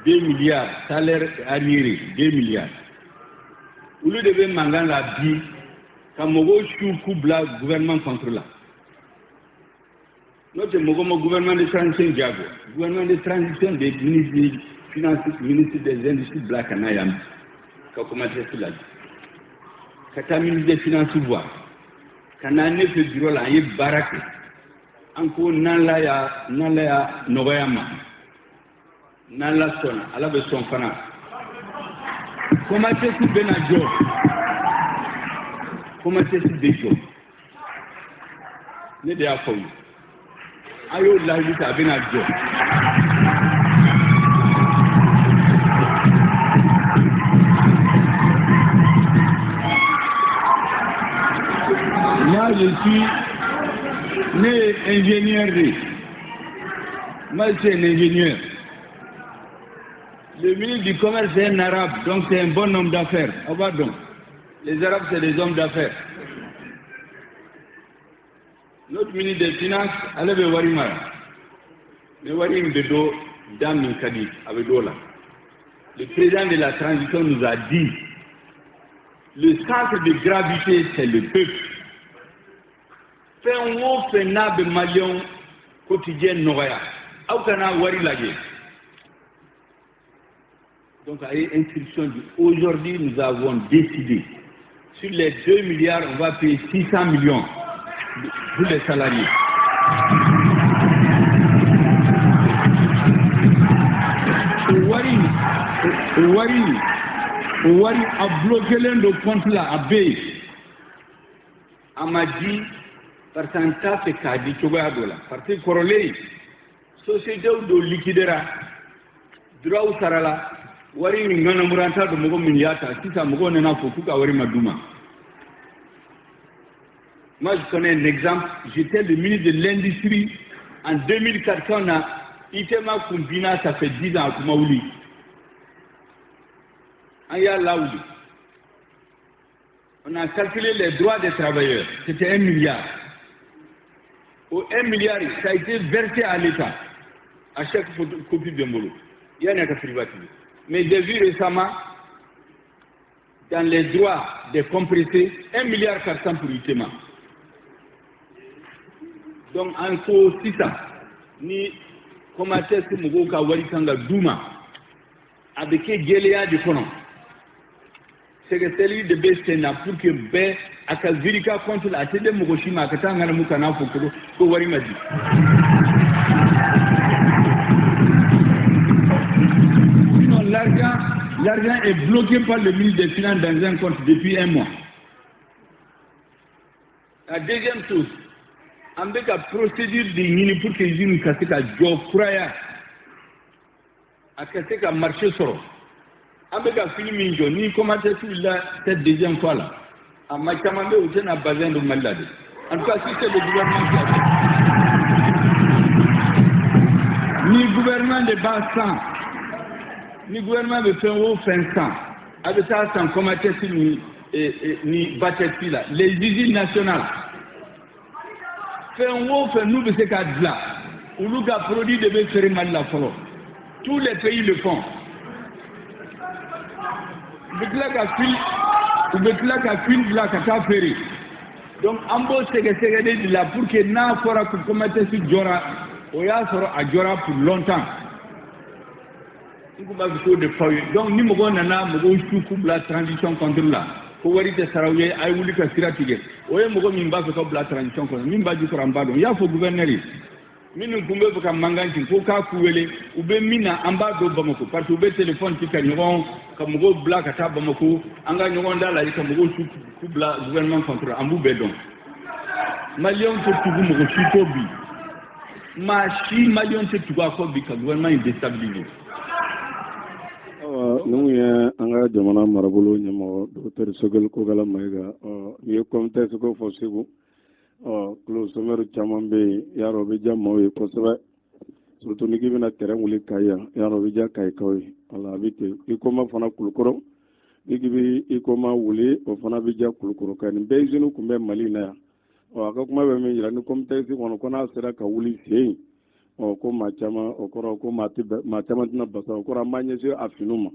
2 milliards salaire arriéré 2 milliards ou le devait mangan la bi quand Mogo chou bla gouvernement contre là. Notre gouvernement de transition Diago, gouvernement de transition des ministres des Finances, ministre des Industries Black Anayam, qui a commencé cela. Quand le ministre des Finances voit, quand on a fait bureau là, il y a baraque. an ko n'ala ya nɔgɔya ma n'ala sɔnna ala bɛ sɔn fana komatɛsi bɛna jɔ komatɛsi bɛ jɔ ne de y'a fɔ ye a y'o lahidu ta a bɛna jɔ moi je suis né ingénieur moi je suis un ingénieur. Le ministre du Commerce est un arabe, donc c'est un bon homme d'affaires. Donc, les arabes c'est des hommes d'affaires. Notre ministre des Finances, allez be wari mara. Mais wari mbedo dans min kadi avec dola. Le président de la transition nous a dit le centre de gravité c'est le peuple. Fait un mot fait nabe malion quotidien noya. Aukana wari lagé. Donc, à l'inscription aujourd'hui, nous avons décidé, sur les 2 milliards, on va payer 600 millions pour les salariés. Ouari a bloqué l'un de compte là, à Bay. On m'a dit, par ça, c'est qu'à dit, tu vois, parce que Corolé, société de liquidera, droit au Sarala, wari ni ngana muranta do mogo min yata sisa mogo nena fo kuka wari maduma. Moi je connais un exemple, j'étais le ministre de l'industrie en 2004 quand on a Itema Kumbina, ça fait 10 ans à Kumaouli. Aya Laouli. On a calculé les droits des travailleurs, c'était 1 milliard. Au 1 milliard, ça a été versé à l'État, à chaque copie de Mbolo. Il y en a qu'à privatiser. Mais j'ai vu récemment, dans les droits des compressés, 1,4 milliard pour Itema. Donc, encore 6 ans, ni comment est-ce que nous avons Warikanga Douma, avec Géléa de Konon. C'est que celui de Bestena pour que B, à Kazvirika contre la télé Mogoshima, à Katanga Mukana Fokoro, pour Warimadi. L'argent est bloqué par le ministre des Finances dans un compte depuis 1 mois. La deuxième chose, avec la procédure de Nini pour que les gens cassent la job, à casser la marché soro. Avec la film Minjo, ni comment est-ce cette deuxième fois là. À Machamambe, où c'est un bazin de malade. En tout cas, si c'est le gouvernement qui a fait. Ni gouvernement de bas 100. Ni gouvernement de fin haut fin 100, avec ça sans commenter ni battre là. Les usines nationales, fin haut fin nous de ce cas-là, où nous avons produit de faire mal la forêt. Tous les pays le font. Donc, en beau c'est là pour que n'a pas commenter sur Djora, ou ya sera à Djora pour longtemps. Donc, ni mogo nana mogo chuku la transition contre là. Ko wari te sarawe ay wuli ka siratige. Oye mogo min ba ko la transition contre. Min ba ju ko ramba do. Ya fo gouverneur. Min kumbe ko manganti ko ka kuwele ube mina amba do bamako parce que ube téléphone ti ka nyogon ka mogo bla ka ta bamako anga nyogon dala ka mogo chuku bla gouvernement contre ambu bedon. Malion to tugu mogo chuko bi. Ma shi malion te tugu ko bi ka gouvernement déstabilisé. Nous avons jamana marabolo nyamo Dr. Sogel Kogala Maiga ye komite ko fosigu klo someru chamambe yaro be jammo ye kosaba surtout ni gibina terrain wuli kaya yaro be ja kay koy ala bite ikoma fana kulukoro igibi ikoma wuli o fana be ja kulukoro kan be jinu kumbe mali na ya o aka kuma be mi ni komite si kono kona sera ka wuli sei o ko machama o koro ko machama tina basa o koro manye se afinuma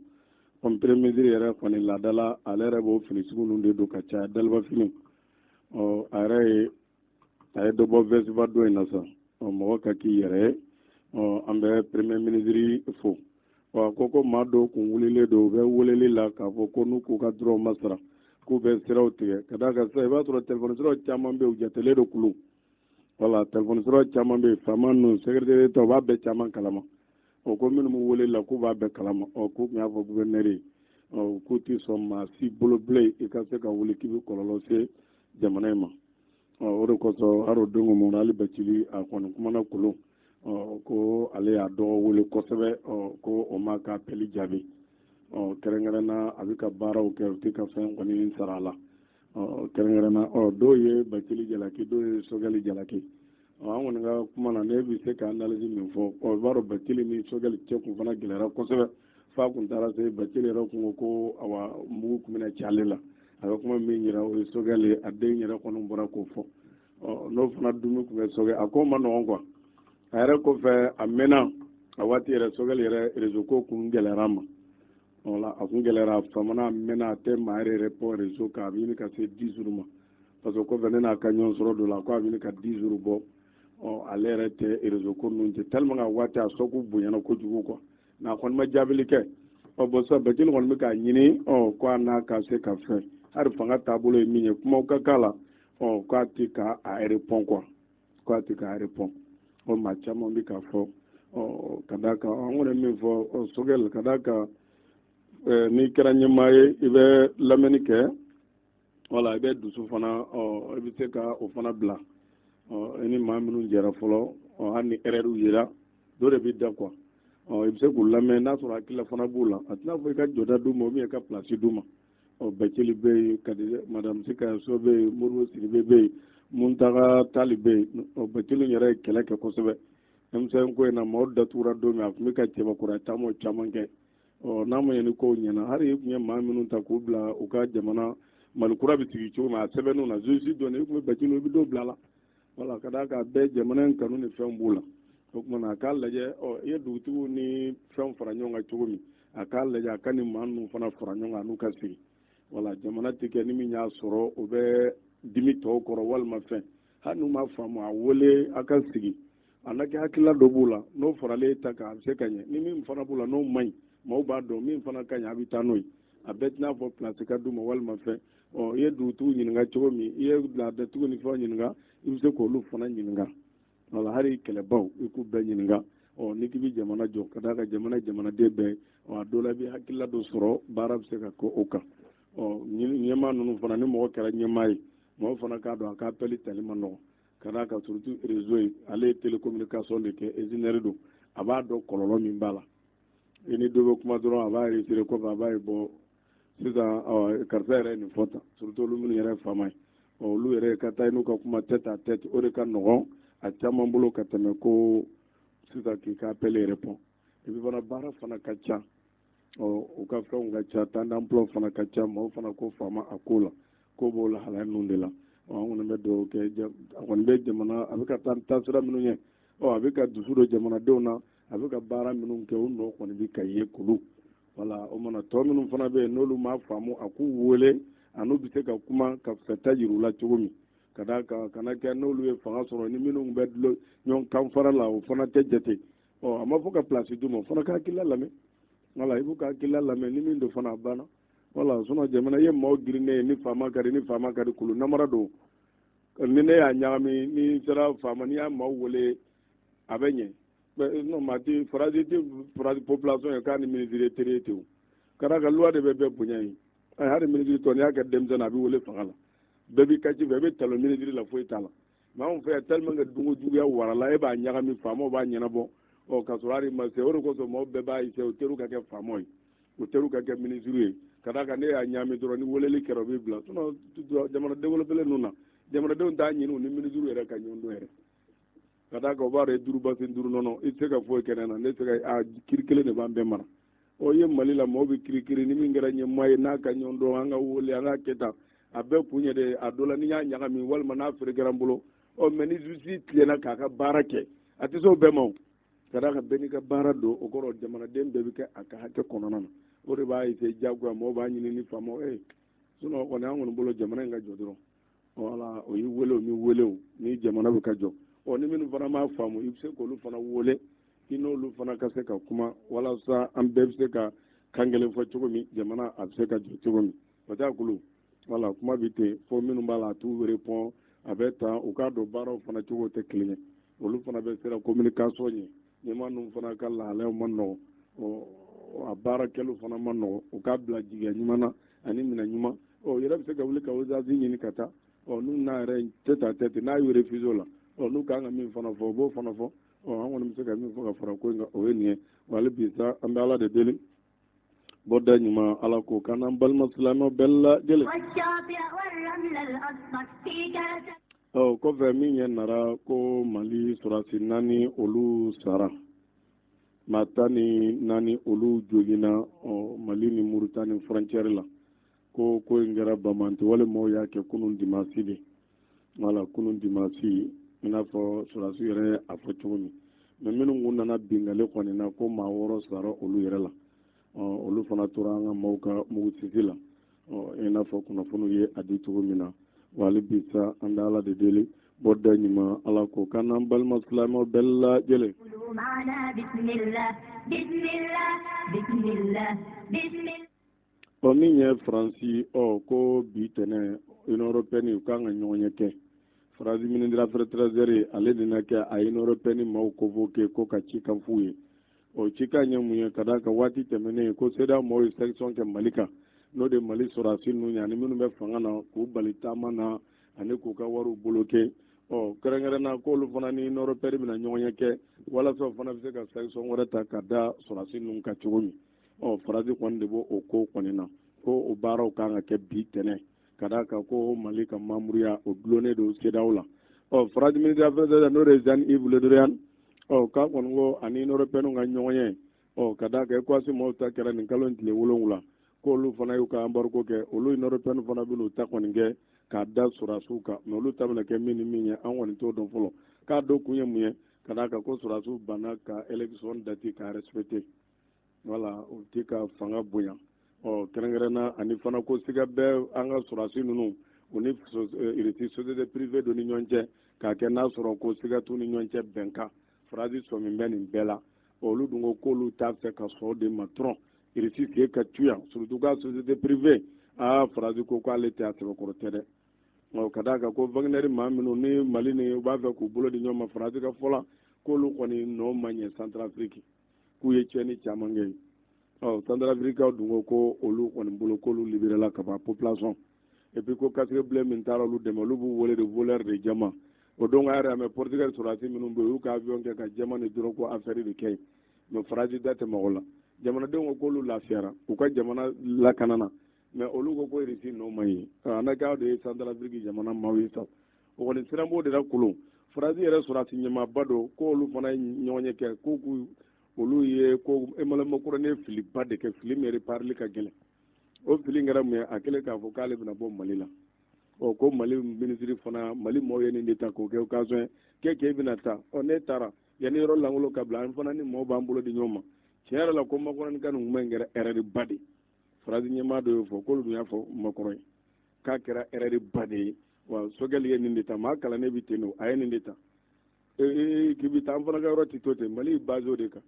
comme premier yɛrɛ kɔni laadala ale yɛrɛ b'o fini sugu ninnu de don ka caya daliba fini a yɛrɛ ye dɔ bɔ vɛsiba don in na sa mɔgɔ ka k'i yɛrɛ ye an bɛ premier ministre fo a ko maa dɔw kun wulilen don u bɛ weleli la k'a fɔ ko n'u k'u ka dɔrɔn ma sara k'u bɛ siraw tigɛ ka d'a kan sisan i b'a sɔrɔ telefɔni siraw caman bɛ yen u jatelen don kulu wala téléphone sɔrɔ caman bɛ faama ninnu secrétaire tɔ u b'a bɛɛ caman kalama ko minnu m'u wele la k'u b'a bɛɛ kalama k'u tun y'a fɔ gouverneur ye k'u ti sɔn maa si bolo bilen i ka se ka wuli k'i bɛ kɔlɔlɔ se jamana in ma o de kosɔn hali o don mun na hali Bacili a kɔni kumana kolon ko ale y'a dɔgɔ wele kosɛbɛ ko o ma ka appel jaabi kɛrɛnkɛrɛnna a bɛ ka baaraw kɛ u tɛ ka fɛn kɔni sara a la kɛrɛnkɛrɛnna dɔw ye Bacili jalaki dɔw ye Sogɛli jalaki an kɔni ka kuma na ne bɛ se ka analyse min fɔ i b'a dɔn Bacili ni Sogɛli cɛ kun fana gɛlɛyara kosɛbɛ f'a kun taara se Bacili yɛrɛ kun ko awa mugu kun bɛna ci ale la a bɛ kuma min yira o ye Sogɛli a den yɛrɛ kɔni bɔra k'o fɔ n'o fana dumi kun bɛ Sogɛ a ko ma nɔgɔn quoi a yɛrɛ kɔfɛ a mɛnna a waati yɛrɛ Sogɛli yɛrɛ réseau ko kun gɛlɛyara a ma wala a kun gɛlɛyara famana a mɛnna a tɛ maa yɛrɛ report réseau kan a bɛ ɲini ka se 10 jours ma parce que kɔfɛ ne n'a ka ɲɔgɔn sɔrɔ dɔ la ko a bɛ ɲini ka 10 jours bɔ ale yɛrɛ tɛ réseau ko ninnu tɛ tellement a waati a sɔku bonyana kojugu quoi nka a kɔni ma jaabili kɛ bon sisan Bacili kɔni bɛ k'a ɲini ko a n'a ka se ka fɛn hali fanga taabolo ye min ye kumaw ka k'a la k'a tɛ ka a répond quoi k'a tɛ ka répond maa caman bɛ k'a fɔ ka d'a kan an kɔni min fɔ Sogɛli ka d'a kan n'i kɛra ɲɛmaa ye i bɛ lamɛnni kɛ wala i bɛ dusu fana i bɛ se ka o fana bila i ni maa minnu jɛra fɔlɔ hali ni erreur yera dɔ de bɛ da quoi i bɛ se k'u lamɛn n'a sɔrɔ hakilila fana b'u la a tɛna fɔ i ka jɔda d'u ma ou bien i ka place d'u ma Bacili bɛ yen madame Sikaso bɛ yen Modibo Sidibe bɛ yen Muntaga Tali bɛ yen Bacili yɛrɛ ye kɛlɛ kɛ kosɛbɛ denmisɛn ko in na maaw datugura don min a tun bɛ ka cɛbakɔrɔya taama caman kɛ n'a ma ɲɛ ni kow ɲɛna hali i tun ye maa minnu ta k'u bila u ka jamana malikura bɛ sigi cogo min a sɛbɛnninw na juge dɔnni i tun bɛ Bacili i bɛ dɔw bila la wala ka d'a kan bɛɛ jamana in kanu ni fɛn b'u la o tuma na a k'a lajɛ i ye dugutigiw ni fɛn fara ɲɔgɔn kan cogo min a k'a lajɛ a ka ni maa ninnu fana fara ɲɔgɔn kan n'u ka sigi wala jamana tɛ kɛ ni min y'a sɔrɔ o bɛ dimi tɔw kɔrɔ walima fɛn hali n'u ma faamu a wele a ka sigi a na kɛ hakilila dɔ b'u la n'o faralen ta kan a bɛ se ka ɲɛ ni min fana b'u la n'o man ɲi maaw b'a dɔn min fana ka ɲi a bɛ taa n'o ye a bɛɛ tɛna fɔ place ka d'u ma walima fɛn i ye dugutigiw ɲininka cogo min i ye laadatigiw ni fɛnw ɲininka i bɛ se k'olu fana ɲininka wala hali kɛlɛbaw i k'u bɛɛ ɲininka ni k'i bɛ jamana jɔ ka d'a kan jamanaden bɛɛ a dɔw la i bɛ hakilila dɔ sɔrɔ baara bɛ se ka kɛ o kan ɲɛmaa ninnu fana ni mɔgɔ kɛra ɲɛmaa ye mɔgɔ fana k'a dɔn a ka appel tali man nɔgɔn ka d'a kan surtout réseau ye ale ye télécommunication de kɛ ingénieur don a b'a dɔn kɔlɔlɔ min b'a la i ni dɔ bɛ kuma dɔrɔn a b'a retiré kɔfɛ a b'a ye bɔ sisan karisa yɛrɛ ye nin fɔ tan surtout olu minnu yɛrɛ ye faama ye olu yɛrɛ ka taa n'u ka kuma tête à tête o de ka nɔgɔn a caman bolo ka tɛmɛ ko sisan k'i ka appel répond et puis fana baara fana ka ca u ka fɛnw ka ca temps d'emploi fana ka ca maaw fana ko faama a ko la ko b'o lahalaya ninnu de la an kɔni bɛ dugawu kɛ a kɔni bɛ jamana a bɛ ka taa taasira minnu ɲɛ a bɛ ka dusu don jamanadenw na a bɛ ka baara minnu kɛ u nɔ kɔni bɛ ka ye kulu wala o mana tɔ minnu fana bɛ yen n'olu ma faamu a k'u wele a n'u bɛ se ka kuma ka fɛta jira u la cogo min ka d'a kan kana kɛ n'olu ye fanga sɔrɔ ni minnu bɛ ɲɔgɔn kan fara la o fana tɛ jate a ma fɔ ka place d'u ma o fana ka hakilila lamɛn wala i b'u ka hakilila lamɛn ni min don fana a banna wala jamana ye maaw girinnen ye ni faama ka di kulu namara don ni ne y'a ɲagami ni sera faama n'i y'a maaw wele a bɛ ɲɛ non maa ti farasi tɛ population ye k'a ni ministre ye teri ye ten o ka d'a kan loi de bɛ bɛɛ bonya ye hali ministre tɔ n'i y'a kɛ denmisɛnnin a bɛ wele fanga la bɛɛ b'i kati fɛ i bɛ talon ministre la foyi t'a la mais anw fɛ yan tellement que dunko juguya warala e b'a ɲagami faamaw b'a ɲɛnabɔ ka sɔrɔ hali ma se o de kosɔn maaw bɛɛ b'a essayer o teriw ka kɛ faamaw ye o teriw ka kɛ ministre ye ka d'a kan ne y'a ɲagami dɔrɔn ni weleli kɛra o b'i bila sinon jamana développé ninnu na jamanadenw t'a ɲini u ni ministre yɛrɛ ka ɲɔgɔn dɔn yɛrɛ ka d'a kan o b'a dɔn duuru basen duuru nɔnɔ i tɛ se ka foyi kɛ ne na ne tɛ se ka kiri kelen de b'an bɛɛ mara i ye Mali la maaw bɛ kirikiri ni min kɛra ɲɛmaa ye n'a ka ɲɔgɔn dɔn an ka wele an ka kɛ tan a bɛɛ kun ye de a dɔ la ni y'a ɲagami walima n'a feere kɛra n bolo mais ni justice tilenna k'a ka baara kɛ a tɛ se o bɛɛ ma o ka d'a kan bɛɛ n'i ka baara don o kɔrɔ jamanaden bɛɛ bɛ kɛ a ka hakɛ kɔnɔna na o de b'a essayer diyagoya mɔgɔw b'a ɲini ni faamaw sinon kɔni an kɔni bolo jamana in ka jɔ dɔrɔn wala o y'i wele o ni wele o ni jamana bɛ ka jɔ ni minnu fana m'a faamu i bɛ se k'olu fana wele i n'olu fana ka se ka kuma walasa an bɛɛ bɛ se ka kan kelen fɔ cogo min jamana a bɛ se ka jɔ cogo min o t'a kulu wala kuma bɛ ten fo minnu b'a la a t'u répond a bɛ taa u k'a dɔn baaraw fana cogo tɛ kelen ye olu fana bɛ sera communication ye ɲɛmaa ninnu fana ka lahalayaw ma nɔgɔn a baarakɛlaw fana ma nɔgɔn u k'a bila jigiya ɲuman na ani minɛ ɲuman yɛrɛ bɛ se ka wuli ka audience ɲini ka taa n'u n'a yɛrɛ tête à tête n'a y'u refusé o la n'u kan ka min fana fɔ u b'o fana fɔ an kɔni bɛ se ka min fɔ ka fara ko in kan o ye nin ye hali bi sa an bɛ ala de deli bɔda ɲuman ala ko kan n'an balima silamɛw bɛɛ lajɛlen kɔfɛ min ye nara ko mali surasi 4 olu sara maa 14 olu joginna mali ni Mauritanie frontière la ko in kɛra bamanti wale maaw y'a kɛ kunun dimanche de wala kunun dimanche i n'a fɔ surasi yɛrɛ a fɔ cogo min mais minnu kun nana bingale kɔni na ko maa 6 sara olu yɛrɛ la olu fana tora an ka maaw ka mugusisi la i n'a fɔ kunnafoniw ye a di cogo min na wali bisa an bɛ ala de deli bɔda ɲuman ala ko kan n'an balima silamɛw bɛɛ lajɛlen min ye faransi ko bi tɛnɛ union européenne u kan ka ɲɔgɔn ye kɛ faransi ministre des affaires étrangères ale de na kɛ a union européenne maaw convoqué ko ka ci kan f'u ye cikan ye mun ye ka da ka waati tɛmɛnen ko CEDEAO maaw ye sanction kɛ Mali kan n'o de Mali sɔrɔdasi ninnu ye ani minnu bɛ fanga na k'u bali taama na ani k'u ka wariw bloqué kɛrɛnkɛrɛnna k'olu fana ni union européenne bɛna ɲɔgɔn ye kɛ walasa o fana bɛ se ka sanction wɛrɛ ta ka da sɔrɔdasi ninnu kan cogo min faransi kɔni de b'o ko kɔni na ko o baaraw kan ka kɛ bi tɛnɛ ka da kan ko Mali ka memburuya o dulonnen don CEDEAO la faransi ministre des affaires étrangères n'o de ye Jean-Yves Le Drian k'a kɔni ko ani union européenne ka ɲɔgɔn ye ka da kan ECOWAS maaw ta kɛra nin kalo tile 7 k'olu fana y'u ka embargo kɛ olu union européenne fana bɛn'u ta kɔni kɛ k'a da sɔrɔdasiw kan mais olu ta bɛna kɛ min ni min ye an kɔni t'o dɔn fɔlɔ k'a dɔn kun ye mun ye ka da kan ko sɔrɔdasiw banna ka élection date ka respecté voilà u tɛ ka fanga bonya kɛrɛnkɛrɛnna ani fana ko siga bɛ an ka sɔrɔdasi ninnu u ni société privée dɔ ni ɲɔgɔn cɛ k'a kɛ n'a sɔrɔ ko siga t'u ni ɲɔgɔn cɛ bɛnkan faransi sɔmin bɛ nin bɛɛ la olu dun ko k'olu t'a fɛ ka sɔn de ma dɔrɔn irisi sen ka cu yan surtout ka société privée faransi ko k'ale tɛ a sɛbɛkɔrɔ tɛ dɛ ka d'a kan ko Wagner maa minnu ni Mali ni u b'a fɛ k'u bolo di ɲɔgɔn ma faransi ka fɔ la k'olu kɔni nɔ ma ɲɛ Centrafrique k'u ye tiɲɛni caman kɛ Centrafricains dun ko olu kɔni bolo k'olu libéré la ka ban population et puis ko kasike bilen min taara olu dɛmɛ olu b'u wele de voleur de jama o don a yɛrɛ mɛ Portugal sɔrɔdasi minnu bɛ yen u y'u ka avion kɛ ka jama ni dɔrɔn ko affaire de kɛ mais faransi da tɛ mɔgɔ la jamanadenw ko k'olu lafiyara u ka jamana lakanana mais olu ko ko irisi n'o ma ɲi ana k'aw de ye Centrafrique jamana maaw ye sa o kɔni siran b'o de la kolon faransi yɛrɛ sɔrɔdasi ɲɛmaaba dɔ k'olu fana ye ɲɔgɔn ye kɛ ko olu ye ko Emmanuel Macron ye filiba de kɛ fili min parli ka gɛlɛn o fili kɛra mun ye a kɛlen k'a fɔ k'ale bɛna bɔ Mali la ko Mali ministre fana Mali maaw ye nin de ta k'o kɛ occasion ye k'e bɛna taa ne taara yanni yɔrɔ lankolon ka bila an fana ni maaw b'an bolo di ɲɔgɔn ma tiɲɛ yɛrɛ la ko Macron ka nin kuma in kɛra erreur ba de faransi ɲɛmaa dɔ y'o fɔ k'olu dun y'a fɔ Macron ye k'a kɛra erreur ba de ye wa Sogɛli ye nin de ta maa kalannen bɛ ten a ye nin de ta k'i bɛ taa an fana ka yɔrɔ tɛ to ten Mali base o de kan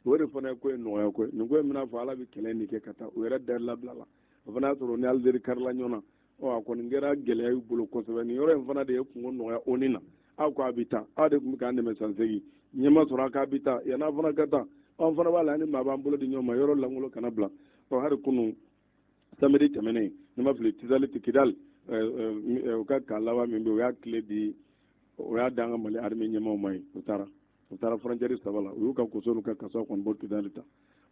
o de fana ye ko ye nɔgɔya ko ye nin ko in bɛna fɔ ala bɛ kɛlɛ nin kɛ ka taa o yɛrɛ dari labila la o fana y'a sɔrɔ ni Algérie karila ɲɔgɔn na a kɔni kɛra gɛlɛya y'u bolo kosɛbɛ nin yɔrɔ in fana de ye kungo nɔgɔya ONU na aw ko a bɛ taa aw de tun bɛ k'an dɛmɛ san 8 ɲɛma sɔrɔ a k'a bɛ taa yan'a fana ka taa an fana b'a la ni maa b'an bolo di ɲɔgɔn ma yɔrɔ lankolon kana bila hali kunun samedi tɛmɛnen ne ma fili Tizali Kidal u ka kan laban min bɛ o y'a tile di o y'a d'an ka Mali armée ɲɛmaw ma ye u taara frontière 3 la u y'u ka koso n'u ka kasaw kɔni bɔ Kidali ta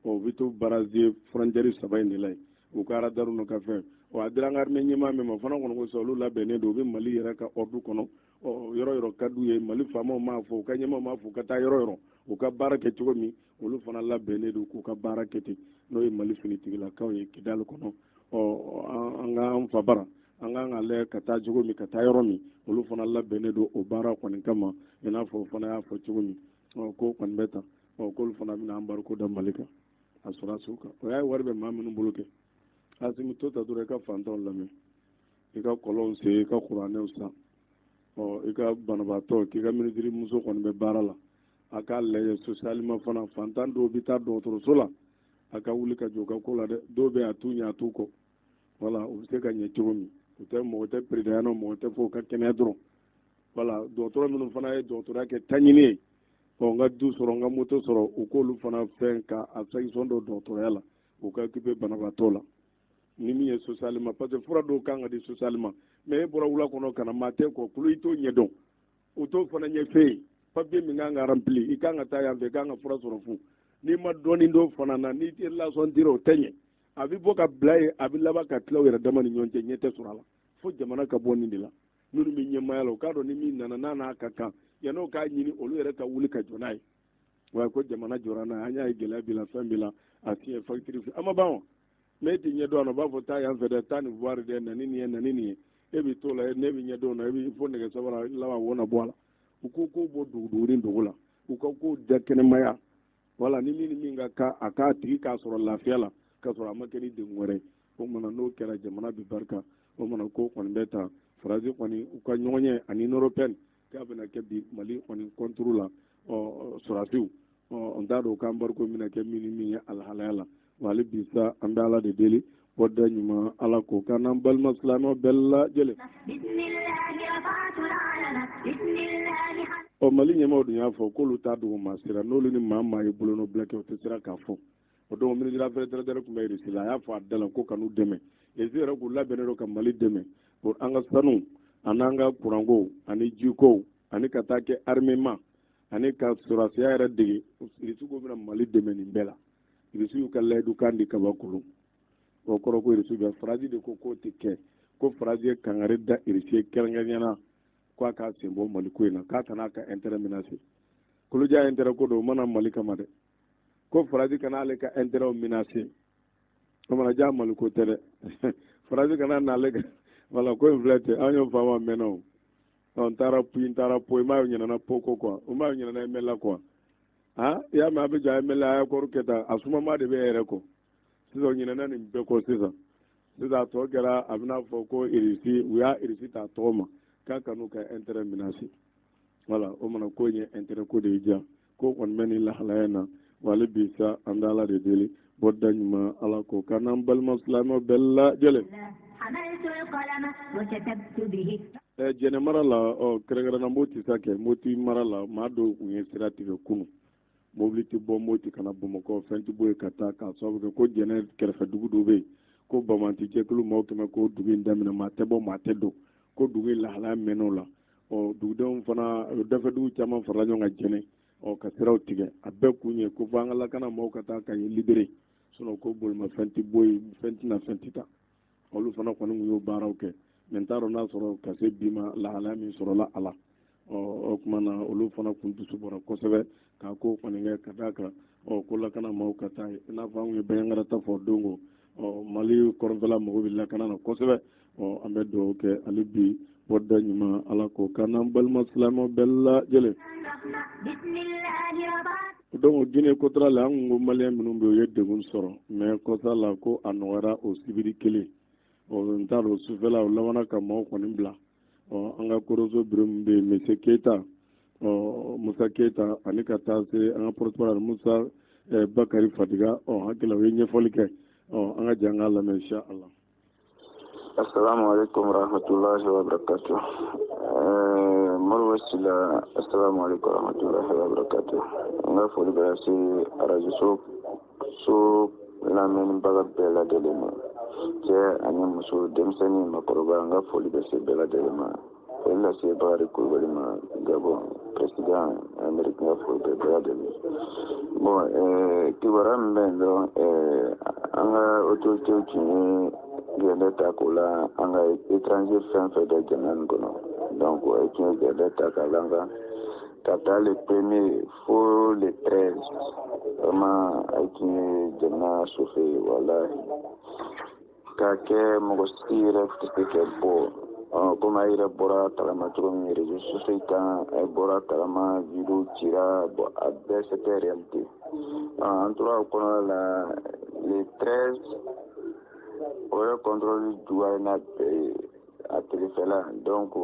u bɛ to baraze frontière 3 in de la yen u ka radaru n'u ka fɛn a dira an ka armée ɲɛmaa min ma fana kɔni ko sisan olu labɛnnen don u bɛ Mali yɛrɛ ka ordre kɔnɔ yɔrɔ yɔrɔ ka d'u ye Mali faamaw m'a fɔ u ka ɲɛmaaw m'a fɔ u ka taa yɔrɔ yɔrɔ u ka baara kɛ cogo min olu fana labɛnnen don k'u ka baara kɛ ten n'o ye Mali finitigilakaw ye Kidali kɔnɔ an ka fa bara an kan ka lajɛ ka taa cogo min ka taa yɔrɔ min olu fana labɛnnen don o baara kɔni kama i n'a fɔ o fana y'a fɔ cogo min ko kɔni bɛ tan k'olu fana bɛna embargo da Mali kan a sɔrɔdasiw kan o y'a ye wari bɛ maa minnu bolo kɛ Asimi to ta dɔrɔn i ka fantanw lamɛn i ka kɔlɔnw sen i ka kuranɛw san i ka banabaatɔ k'i ka ministre muso kɔni bɛ baara la a k'a lajɛ socialement fana fantan dɔw bɛ taa dɔgɔtɔrɔso la a ka wuli ka jɔ u ka ko la dɛ dɔw bɛ a t'u ɲɛ a t'u kɔ voilà u bɛ se ka ɲɛ cogo min mɔgɔ tɛ peredan na mɔgɔ tɛ fɔ u ka kɛnɛya dɔrɔn voilà dɔgɔtɔrɔ minnu fana ye dɔgɔtɔrɔya kɛ taɲini ye n ka du sɔrɔ n ka moto sɔrɔ u k'olu fana fɛn ka a sagisɔn dɔ dɔgɔtɔrɔya la u ka occupé banabaatɔ la ni min ye social ma parce que fura dɔw kan ka di social ma mais e bɔra wula kɔnɔ ka na maa tɛ kɔ kulu i t'o ɲɛdɔn o t'o fana ɲɛfɛ yen papier min kan ka rempli i kan ka taa yan fɛ i kan ka fura sɔrɔ fu n'i ma dɔɔnin dɔ fana na n'i tɛ relation dira o tɛ ɲɛ a bɛ bɔ ka bila yen a bɛ laban ka tila u yɛrɛ dama ni ɲɔgɔn cɛ ɲɛ tɛ sɔrɔ a la fo jamana ka bɔ nin de la minnu bɛ ɲɛmaya la o k'a dɔn ni min nana n'a n'a ka kan yan'o k'a ɲini olu yɛrɛ ka wuli ka jɔ n'a ye wa ko jamana jɔra n'a ye an y'a ye gɛlɛya b'i la fɛn b'i la a siɲɛ facture an ma ban o mais e tɛ ɲɛdɔn a la u b'a fɔ taa yan fɛ dɛ taa nin voir dɛ na ni nin ye na ni nin ye e bɛ t'o la ne bɛ ɲɛdɔn na e bɛ fo nɛgɛ sabara laban wo na bɔ a la u ko k'o bɔ dugu ni dugu la u ka k'o da kɛnɛmaya wala ni min ka kan a k'a tigi k'a sɔrɔ lafiya la k'a sɔrɔ a ma kɛ ni degun wɛrɛ ye o kumana n'o kɛra jamana bɛ barika o kumana ko kɔni bɛ ta faransi kɔni u ka ɲɔgɔn ye ani européenne k'a bɛna kɛ bi mali kɔni contre la sɔrɔsiw n t'a dɔn k'an bariko bɛna kɛ min ni min ye alihalaya la wa hali bi sa an bɛ ala de deli wada ɲuman ala ko k'an n'an balima silamɛw bɛɛ lajɛlen mali ɲɛmaw dun y'a fɔ k'olu t'a dogo maa sira n'olu ni maa ye bolonɔ bila kɛ o tɛ sira k'a fɔ o donc ministre affaires étrangères tun bɛ irisi la a y'a fɔ a da la ko kan'u dɛmɛ irisi yɛrɛ k'u labɛnnen don ka mali dɛmɛ pour an ka sanu ani an ka kuranko ani jiko ani ka taa kɛ armement ani ka sɔrɔsiya yɛrɛ dege irisi ko bɛna mali dɛmɛ nin bɛɛ la irisi y'u ka layidu kan di kabakolo o kɔrɔ ko irisi bɛ faransi de ko k'o tɛ kɛ ko faransi ye kangari da irisi ye kɛrɛnkɛrɛnnena k'a ka sen bɔ mali ko in na k'a kana ka intérêt menacé koloja intérêt ko don o mana mali kama dɛ ko faransi kana ale ka intérêt menacé o mana ja mali ko tɛ dɛ faransi kana n'ale ka wala ko in filɛ ten an y'o faama mɛnna o n taara po i m'a ɲinana po ko quoi o m'a ɲinana MLA quoi i y'a mɛn a bɛ jɔ MLA a ye kɔrɔ kɛ tan a sumama de bɛ e yɛrɛ kɔ sisan ɲinana nin bɛɛ kɔ sisan a tɔ kɛra a bɛna fɔ ko irisi u y'a irisi ta tɔgɔ ma k'a kan'u ka intérêt menacé voilà o mana ko in ye intérêt ko de ye diya ko kɔni bɛ nin lahalaya in na wa hali bi sa an bɛ ala de deli bɔda ɲuman ala ko k'an n'an balima silamɛw bɛɛ lajɛlen jɛnɛ mara la kɛrɛnkɛrɛnna moti sa kɛ moti mara la maa dɔw tun ye sira tigɛ kunun mobili tɛ bɔ moti kana bamakɔ fɛn tɛ bɔ yen ka taa k'a sababu kɛ ko jɛnɛ kɛrɛfɛ dugu dɔw bɛ yen ko bamanti jɛkulu maaw kɛmɛ ko dugu in daminɛ maa tɛ bɔ maa tɛ don ko dugu in lahalaya mɛn'o la dugudenw fana dafɛ dugu caman farala ɲɔgɔn kan jɛnɛ ka siraw tigɛ a bɛɛ kun ye ko fɔ an ka lakana maaw ka taa ka ye libéré sinon ko bolimafɛn tɛ bɔ yen fɛn tɛna fɛn tɛ ta olu fana kɔni tun y'o baaraw kɛ mɛ n t'a dɔn n'a sɔrɔ ka se bi ma lahalaya min sɔrɔla a la o tuma na olu fana kun dusu bɔra kosɛbɛ k'a ko kɔni kɛ ka d'a kan ko lakana maaw ka taa i n'a fɔ an ye bayankara ta fɔ don ko mali kɔrɔnfɛla mago bɛ lakana na kosɛbɛ an bɛ dugawu kɛ hali bi wada ɲuman ala ko k'an n'an balima silamɛw bɛɛ lajɛlen donc Guinée Équatoriale la an ko maliyɛn minnu bɛ yen u ye degun sɔrɔ mais kɔsa la ko a nɔgɔyara o sibiri kelen n t'a dɔn sufɛla o labanna ka maaw kɔni bila an ka koroso biro min bɛ yen monsieur Keita Musa Keita ani ka taa se an ka porte-parole Musa Bakari Fadiga hakili u ye ɲɛfɔli kɛ an ka jan an k'a lamɛn inshallah. Assalamu alaikum warahmatullahi wabarakatuh. Marwa sila assalamu alaikum warahmatullahi wabarakatuh. Nga foli bɛ se arajo so lamɛnni baga bɛɛ lajɛlen ma. Cɛ ani muso denmisɛnnin makɔrɔba nga foli bɛ se bɛɛ lajɛlen ma. Foli lase Bakari Kulubali ma Gabon président Amérique nga foli bɛ bɛɛ lajɛlen. Bon kibaruya min bɛ yen dɔrɔn an ka autorités tun ye gɛlɛya ta k'o la an ka étranger fɛn fɛn bɛ jamana in kɔnɔ donc o tun ye gɛlɛya ta k'a la ka taa le 1er fo le 13 vraiment a tun ye jamana sofɛ walahi k'a kɛ mɔgɔ si yɛrɛ tɛ se ka bɔ komi a yɛrɛ bɔra kalama cogo min réseaux sociaux kan a bɔra kalama vidéo cira bon a bɛɛ c'était réalité an tora o kɔnɔna la le 13 o ye contrôle juguya n'a bɛɛ ye a telefɛla donc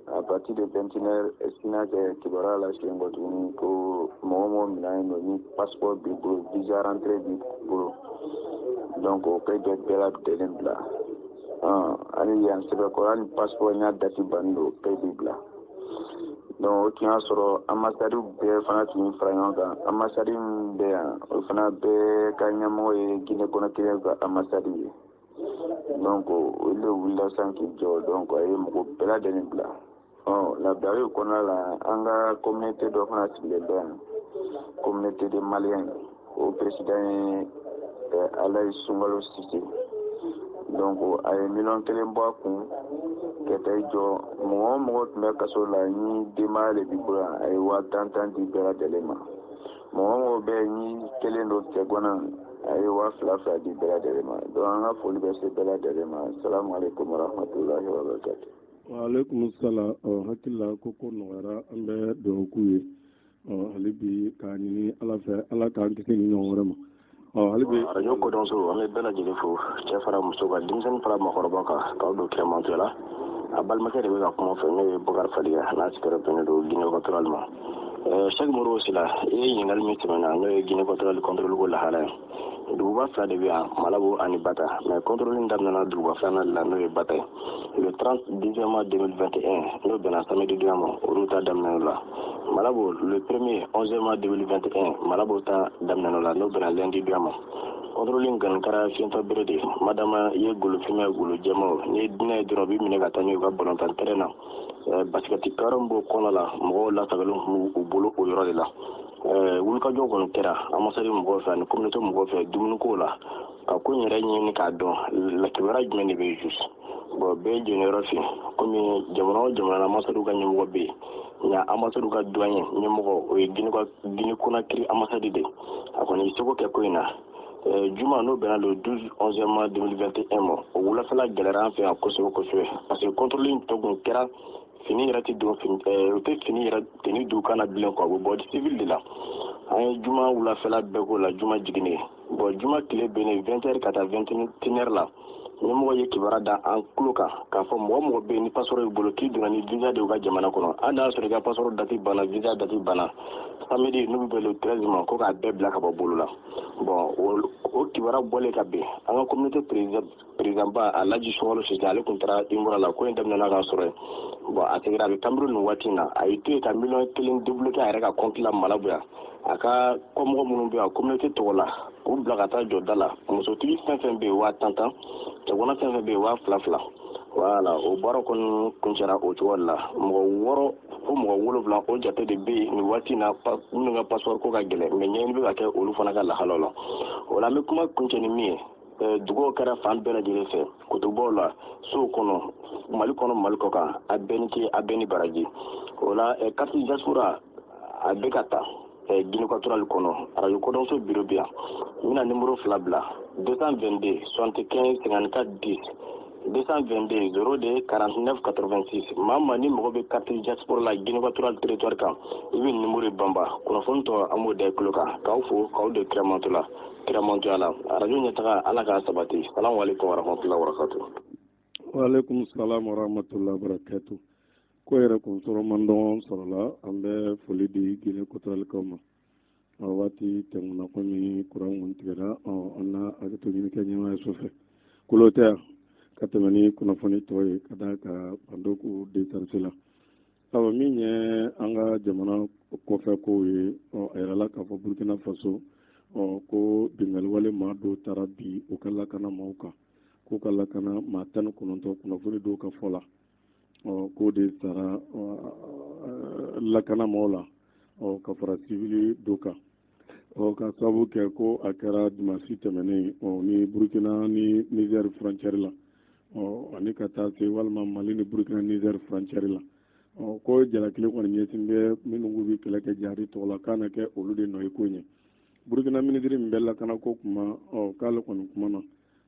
à partir de 21h sina kɛ kibaruya la siɲɛ kɔ tuguni ko mɔgɔ mɔgɔ minɛnen don ni passeport b'i bolo visa rentrée b'i bolo donc o kɛ bɛɛ la delen bila ani yan sɛbɛnkɔrɔ ni passeport n'a date bannen don o bɛɛ b'i bila donc o tun y'a sɔrɔ ambasadiw bɛɛ fana tun fara ɲɔgɔn kan ambasadi min bɛ yan o fana bɛɛ ka ɲɛmɔgɔ ye Guinée Conakry ka ambasadi ye donc olu wulila sisan k'i jɔ donc a ye mɔgɔ bɛɛ lajɛlen bila labilali kɔnɔna la an ka communauté dɔ fana sigilen bɛ yan communauté de Maliens o président ye Alayi Sunkalo Sise donc a ye $1,000,000 bɔ a kun ka taa i jɔ mɔgɔ o mɔgɔ tun bɛ kaso la ni denbaya de b'i bolo a ye 10,000 di bɛɛ lajɛlen ma mɔgɔ o mɔgɔ bɛ ni kelen don cɛ gɔnna a ye 2,000 di bɛɛ lajɛlen ma donc an ka foli bɛ se bɛɛ lajɛlen ma salamu aleykum warahmatulahi wabarakatuh. Waalaikum salam hakilila ko nɔgɔyara an bɛ dugawu k'u ye hali bi k'a ɲini ala fɛ ala k'an kisi ni ɲɔgɔn wɛrɛ ma hali bi radio kodɔnso an bɛ bɛɛ lajɛlen fo cɛ fara muso kan denmisɛnnin fara maakɔrɔba kan k'aw don kɛrɛmantɔya la a balimakɛ de bɛ ka kuma fɛ n'o ye Bukari Faliga n'a sigiyɔrɔ bɛnnen don Guinée équatoriale ma Cheikh Modibo Sila i ye ɲininkali min tɛmɛna n'o ye Guinée équatoriale contrôle ko lahala ye duguba fila de bɛ yan Malabo ani Bata mais contrôle daminɛna duguba filanan de la n'o ye Bata ye le 30 décembre 2021 n'o bɛnna samedi don ma olu ta daminɛ la Malabo le 1er 11 mars 2021 Malabo ta daminɛ la n'o bɛnna lundi don ma contrôle ngalon kɛra fiɲɛtɔ bere de madama i ye golofimɛ golo jɛmaw ni dinɛ dɔrɔn b'i minɛ ka taa n'u ka balontan terrain na basikɛti karen b'o kɔnɔ la mɔgɔw lasagalen tun b'u bolo o yɔrɔ de la wulikajɔ kɔni kɛra ambasadi mɔgɔw fɛ ani communauté mɔgɔw fɛ dumuniko la ka ko in yɛrɛ ɲini k'a dɔn kibaruya jumɛn de bɛ yen juste bon bɛɛ jɔnyɔrɔ fɛ komi jamana o jamana ambasadiw ka ɲɛmɔgɔ bɛ yen nka ambasadiw ka doyen ɲɛmɔgɔ o ye Guinée Conakry ambasadi de a kɔni seko kɛ ko in na juma n'o bɛnna le 12-11 mars 2021 ma o wulafɛla gɛlɛra an fɛ yan kosɛbɛ kosɛbɛ parce que contrôle in tɔ kun kɛra fini yɛrɛ tɛ don o tɛ fini yɛrɛ tenue don kana bilen quoi o bɛ bɔ civil de la an ye juma wulafɛla bɛɛ k'o la juma jiginnen bon juma tile bɛnnen 20h ka taa 21h la ɲɛmɔgɔ ye kibaruya da an tulo kan k'a fɔ mɔgɔ mɔgɔ bɛ yen ni passeport b'i bolo k'i donna ni visa de y'u ka jamana kɔnɔ hali n'a sɔrɔ i ka passeport date banna visa date banna samedi n'u bɛ le 13 ma ko k'a bɛɛ bila ka bɔ bolo la bon o kibaruya bɔlen ka bɛn an ka communauté président ba Alaji Sunkalo Sise ale tun taara Imura la ko in daminɛna k'a sɔrɔ bon a seginna a bɛ Cameroun nin waati in na a y'i to yen ka $1,000,000 débloqué a yɛrɛ ka compte la Malabo yan a ka kɔmɔgɔ minnu bɛ yan communauté tɔgɔ la k'u bila ka taa jɔ da la musotigi fɛn fɛn bɛ yen 10,000 cɛgɔna fɛn fɛn bɛ yen 2,000 voilà o baara kɔni kuncɛra o cogo la mɔgɔ 6 fo mɔgɔ 7 o jate de bɛ yen nin waati in na minnu ka passeport ko ka gɛlɛn mais ɲɛɲini bɛ ka kɛ olu fana ka lahalaw la o la an bɛ kuma kuncɛ ni min ye duguw kɛra fan bɛɛ lajɛlen fɛ kotobaw la sow kɔnɔ Mali kɔnɔ Mali kɔ kan a bɛɛ ni ce a bɛɛ ni baraji o la carte diaspora a bɛ ka ta Guinée équatoriale kɔnɔ radio kodɔnso bureau bɛ yan n bɛna numéro 2 bila 222 75 54 10 222 02 49 86 maa ni mɔgɔ bɛ carte diaspora la Guinée équatoriale territoire kan i bɛ numéro banba kunnafoni tɔ an b'o da i tulo kan k'aw fo k'aw don kɛrɛmantɔya la radio ɲɛtaga ala k'a sabati salamu aleykum warahmatulahi wabarakatuh. Waalaikum salam warahmatullahi wabarakatuh. Ko yɛrɛ kun sɔrɔ man dɔn sɔrɔla an bɛ foli di Guinée équatoriale kaw ma waati tɛmɛna komi kuran kun tigɛra an na hakɛto ɲini kɛ ɲɛmaa so fɛ kulo tɛ yan ka tɛmɛ ni kunnafoni tɔ ye ka da ka bando ko décharger la min ye an ka jamana kɔfɛ kow ye a yɛrɛla k'a fɔ Burkina Faso ko bingali wale maa dɔw taara bi u ka lakana maaw kan k'u ka lakana maa 19 kunnafoni dɔw ka fɔ la k'o de sara lakana maaw la ka fara civil dɔw kan ka sababu kɛ ko a kɛra dimanche tɛmɛnen ni Burkina ni Niger frontière la ani ka taa se walima Mali ni Burkina Niger frontière la ko jalakile kɔni ɲɛsin bɛ minnu k'u bɛ kɛlɛ kɛ jihadi tɔgɔ la k'a na kɛ olu de nɔ ye ko ɲɛ Burkina ministre min bɛ lakana ko kuma k'ale kɔni kuma na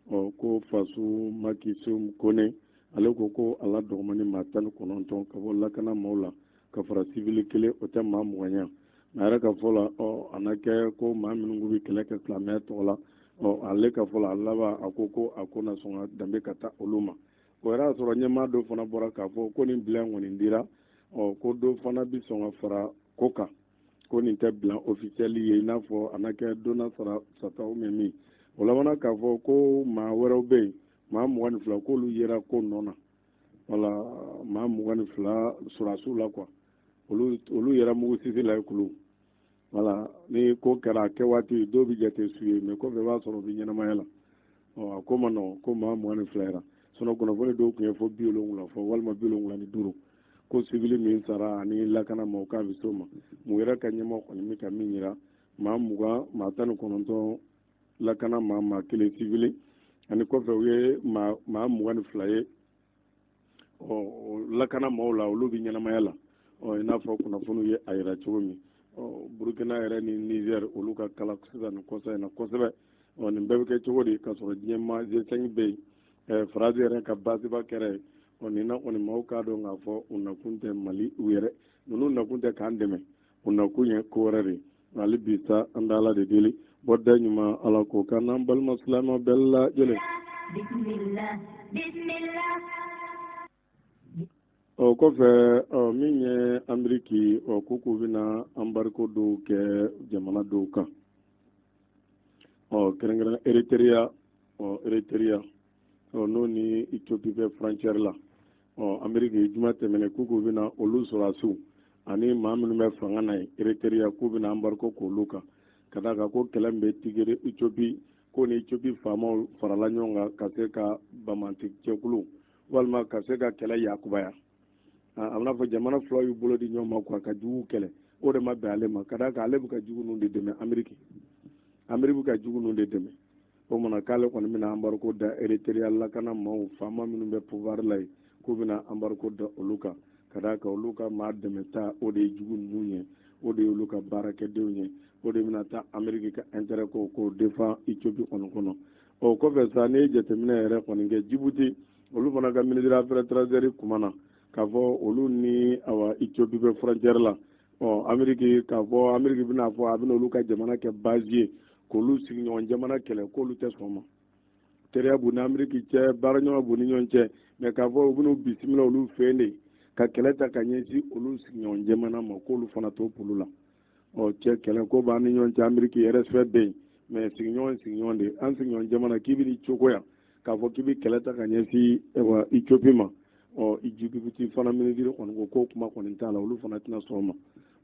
ko Fasu Maki Kone ale ko ala dɔgɔmani maa 19 ka bɔ lakana maaw la ka fara civil kelen o tɛ maa 20 ye a yɛrɛ ka fɔ la a na kɛ ko maa minnu k'u bɛ kɛlɛ kɛ silamɛya tɔgɔ la ale ka fɔ la a laban a ko na sɔn ka danbe ka taa olu ma o yɛrɛ y'a sɔrɔ ɲɛmaa dɔ fana bɔra k'a fɔ ko nin bilan kɔni dira ko dɔ fana bɛ sɔn ka fara ko kan ko nin tɛ bilan officiel ye i n'a fɔ a na kɛ donna sataw min o laban k'a fɔ ko maa wɛrɛw bɛ yen maa 22 k'olu yera ko nɔ na wala maa 22 surasiw la quoi olu yɛrɛ mugu sisi la ye kulu wala ni ko kɛra a kɛ waati dɔw bi jate su ye mais kɔfɛ b'a sɔrɔ bi ɲɛnamaya la a ko ma nɔgɔn ko maa 22 yɛrɛ sinon kunnafoni dɔw tun ye fo 70 fɔ walima 75 ko civil min sara ani lakana maaw k'a bɛ s'o ma mun yɛrɛ ka ɲɛmɔgɔ kɔni bɛ ka min yira maa 20 maa 19 lakana maa 1 civil ani kɔfɛ u ye maa 22 ye lakana maaw la olu bɛ ɲɛnamaya la i n'a fɔ kunnafoniw ye a yira cogo min Burkina yɛrɛ ni Niger olu ka kala sisan nin kɔsa in na kosɛbɛ nin bɛɛ bɛ kɛ cogo di ka sɔrɔ diɲɛ ma G5 bɛ yen France yɛrɛ ka basiba kɛra ye nin na kɔni maaw k'a dɔn k'a fɔ u nakun tɛ Mali u yɛrɛ ninnu nakun tɛ k'an dɛmɛ u nakun ye ko wɛrɛ de hali bi sa an bɛ Ala de deli bɔda ɲuman Ala k'o kan n'an balima silamɛw bɛɛ lajɛlen. O kɔfɛ min ye Ameriki ko k'u bɛna embargo dɔw kɛ jamana dɔw kan kɛrɛnkɛrɛn Eritrea n'o ni Ethiopie bɛ frontière la Ameriki juma tɛmɛnen k'u bɛna olu sɔrɔsiw ani maa minnu bɛ fanga na ye Eritrea k'u bɛna embargo k'olu kan ka d'a kan ko kɛlɛ min bɛ tigere Ethiopie ko ni Ethiopie faamaw farala ɲɔgɔn kan ka se ka bamanti cɛkulu walima ka se ka kɛlɛ yakubaya a bɛna fɔ jamana fila y'u bolo di ɲɔgɔn ma quoi ka jugu kɛlɛ o de ma bɛn ale ma ka d'a kan ale bɛ ka jugu ninnu de dɛmɛ Ameriki bɛ ka jugu ninnu de dɛmɛ o mana k'ale kɔni bɛna embargo da Eritrea lakana maaw faama minnu bɛ pouvoir la yen k'u bɛna embargo da olu kan ka d'a kan olu ka maa dɛmɛ ta o de ye jugu ninnu ye o de ye olu ka baarakɛdenw ye o de bɛna taa Ameriki ka intérêt k'o défend Ethiopie kɔni kɔnɔ o kɔfɛ sa n'i ye jateminɛ yɛrɛ kɔni kɛ Djibouti olu fana ka ministre affaires étrangères kumana k'a fɔ olu ni Ethiopie bɛ frontière la Ameriki k'a fɔ Ameriki bɛna fɔ a bɛna olu ka jamana kɛ base ye k'olu sigiɲɔgɔn jamana kɛlɛ k'olu tɛ sɔn ma teriya b'u ni Ameriki cɛ baaraɲɔgɔn b'u ni ɲɔgɔn cɛ mais k'a fɔ u bɛn'u bisimila olu fɛ yen de ka kɛlɛ ta ka ɲɛsin olu sigiɲɔgɔn jamana ma k'olu fana t'o pulu la cɛ kɛlɛ ko b'an ni ɲɔgɔn cɛ Ameriki respect bɛ yen mais sigiɲɔgɔn de an sigiɲɔgɔn jamana k'i bɛ ni cogoya k'a fɔ k'i bɛ kɛlɛ ta ka ɲɛsin Ethiopie ma Djibouti fana ministre kɔni ko k'o kuma kɔni t'a la olu fana tɛna sɔn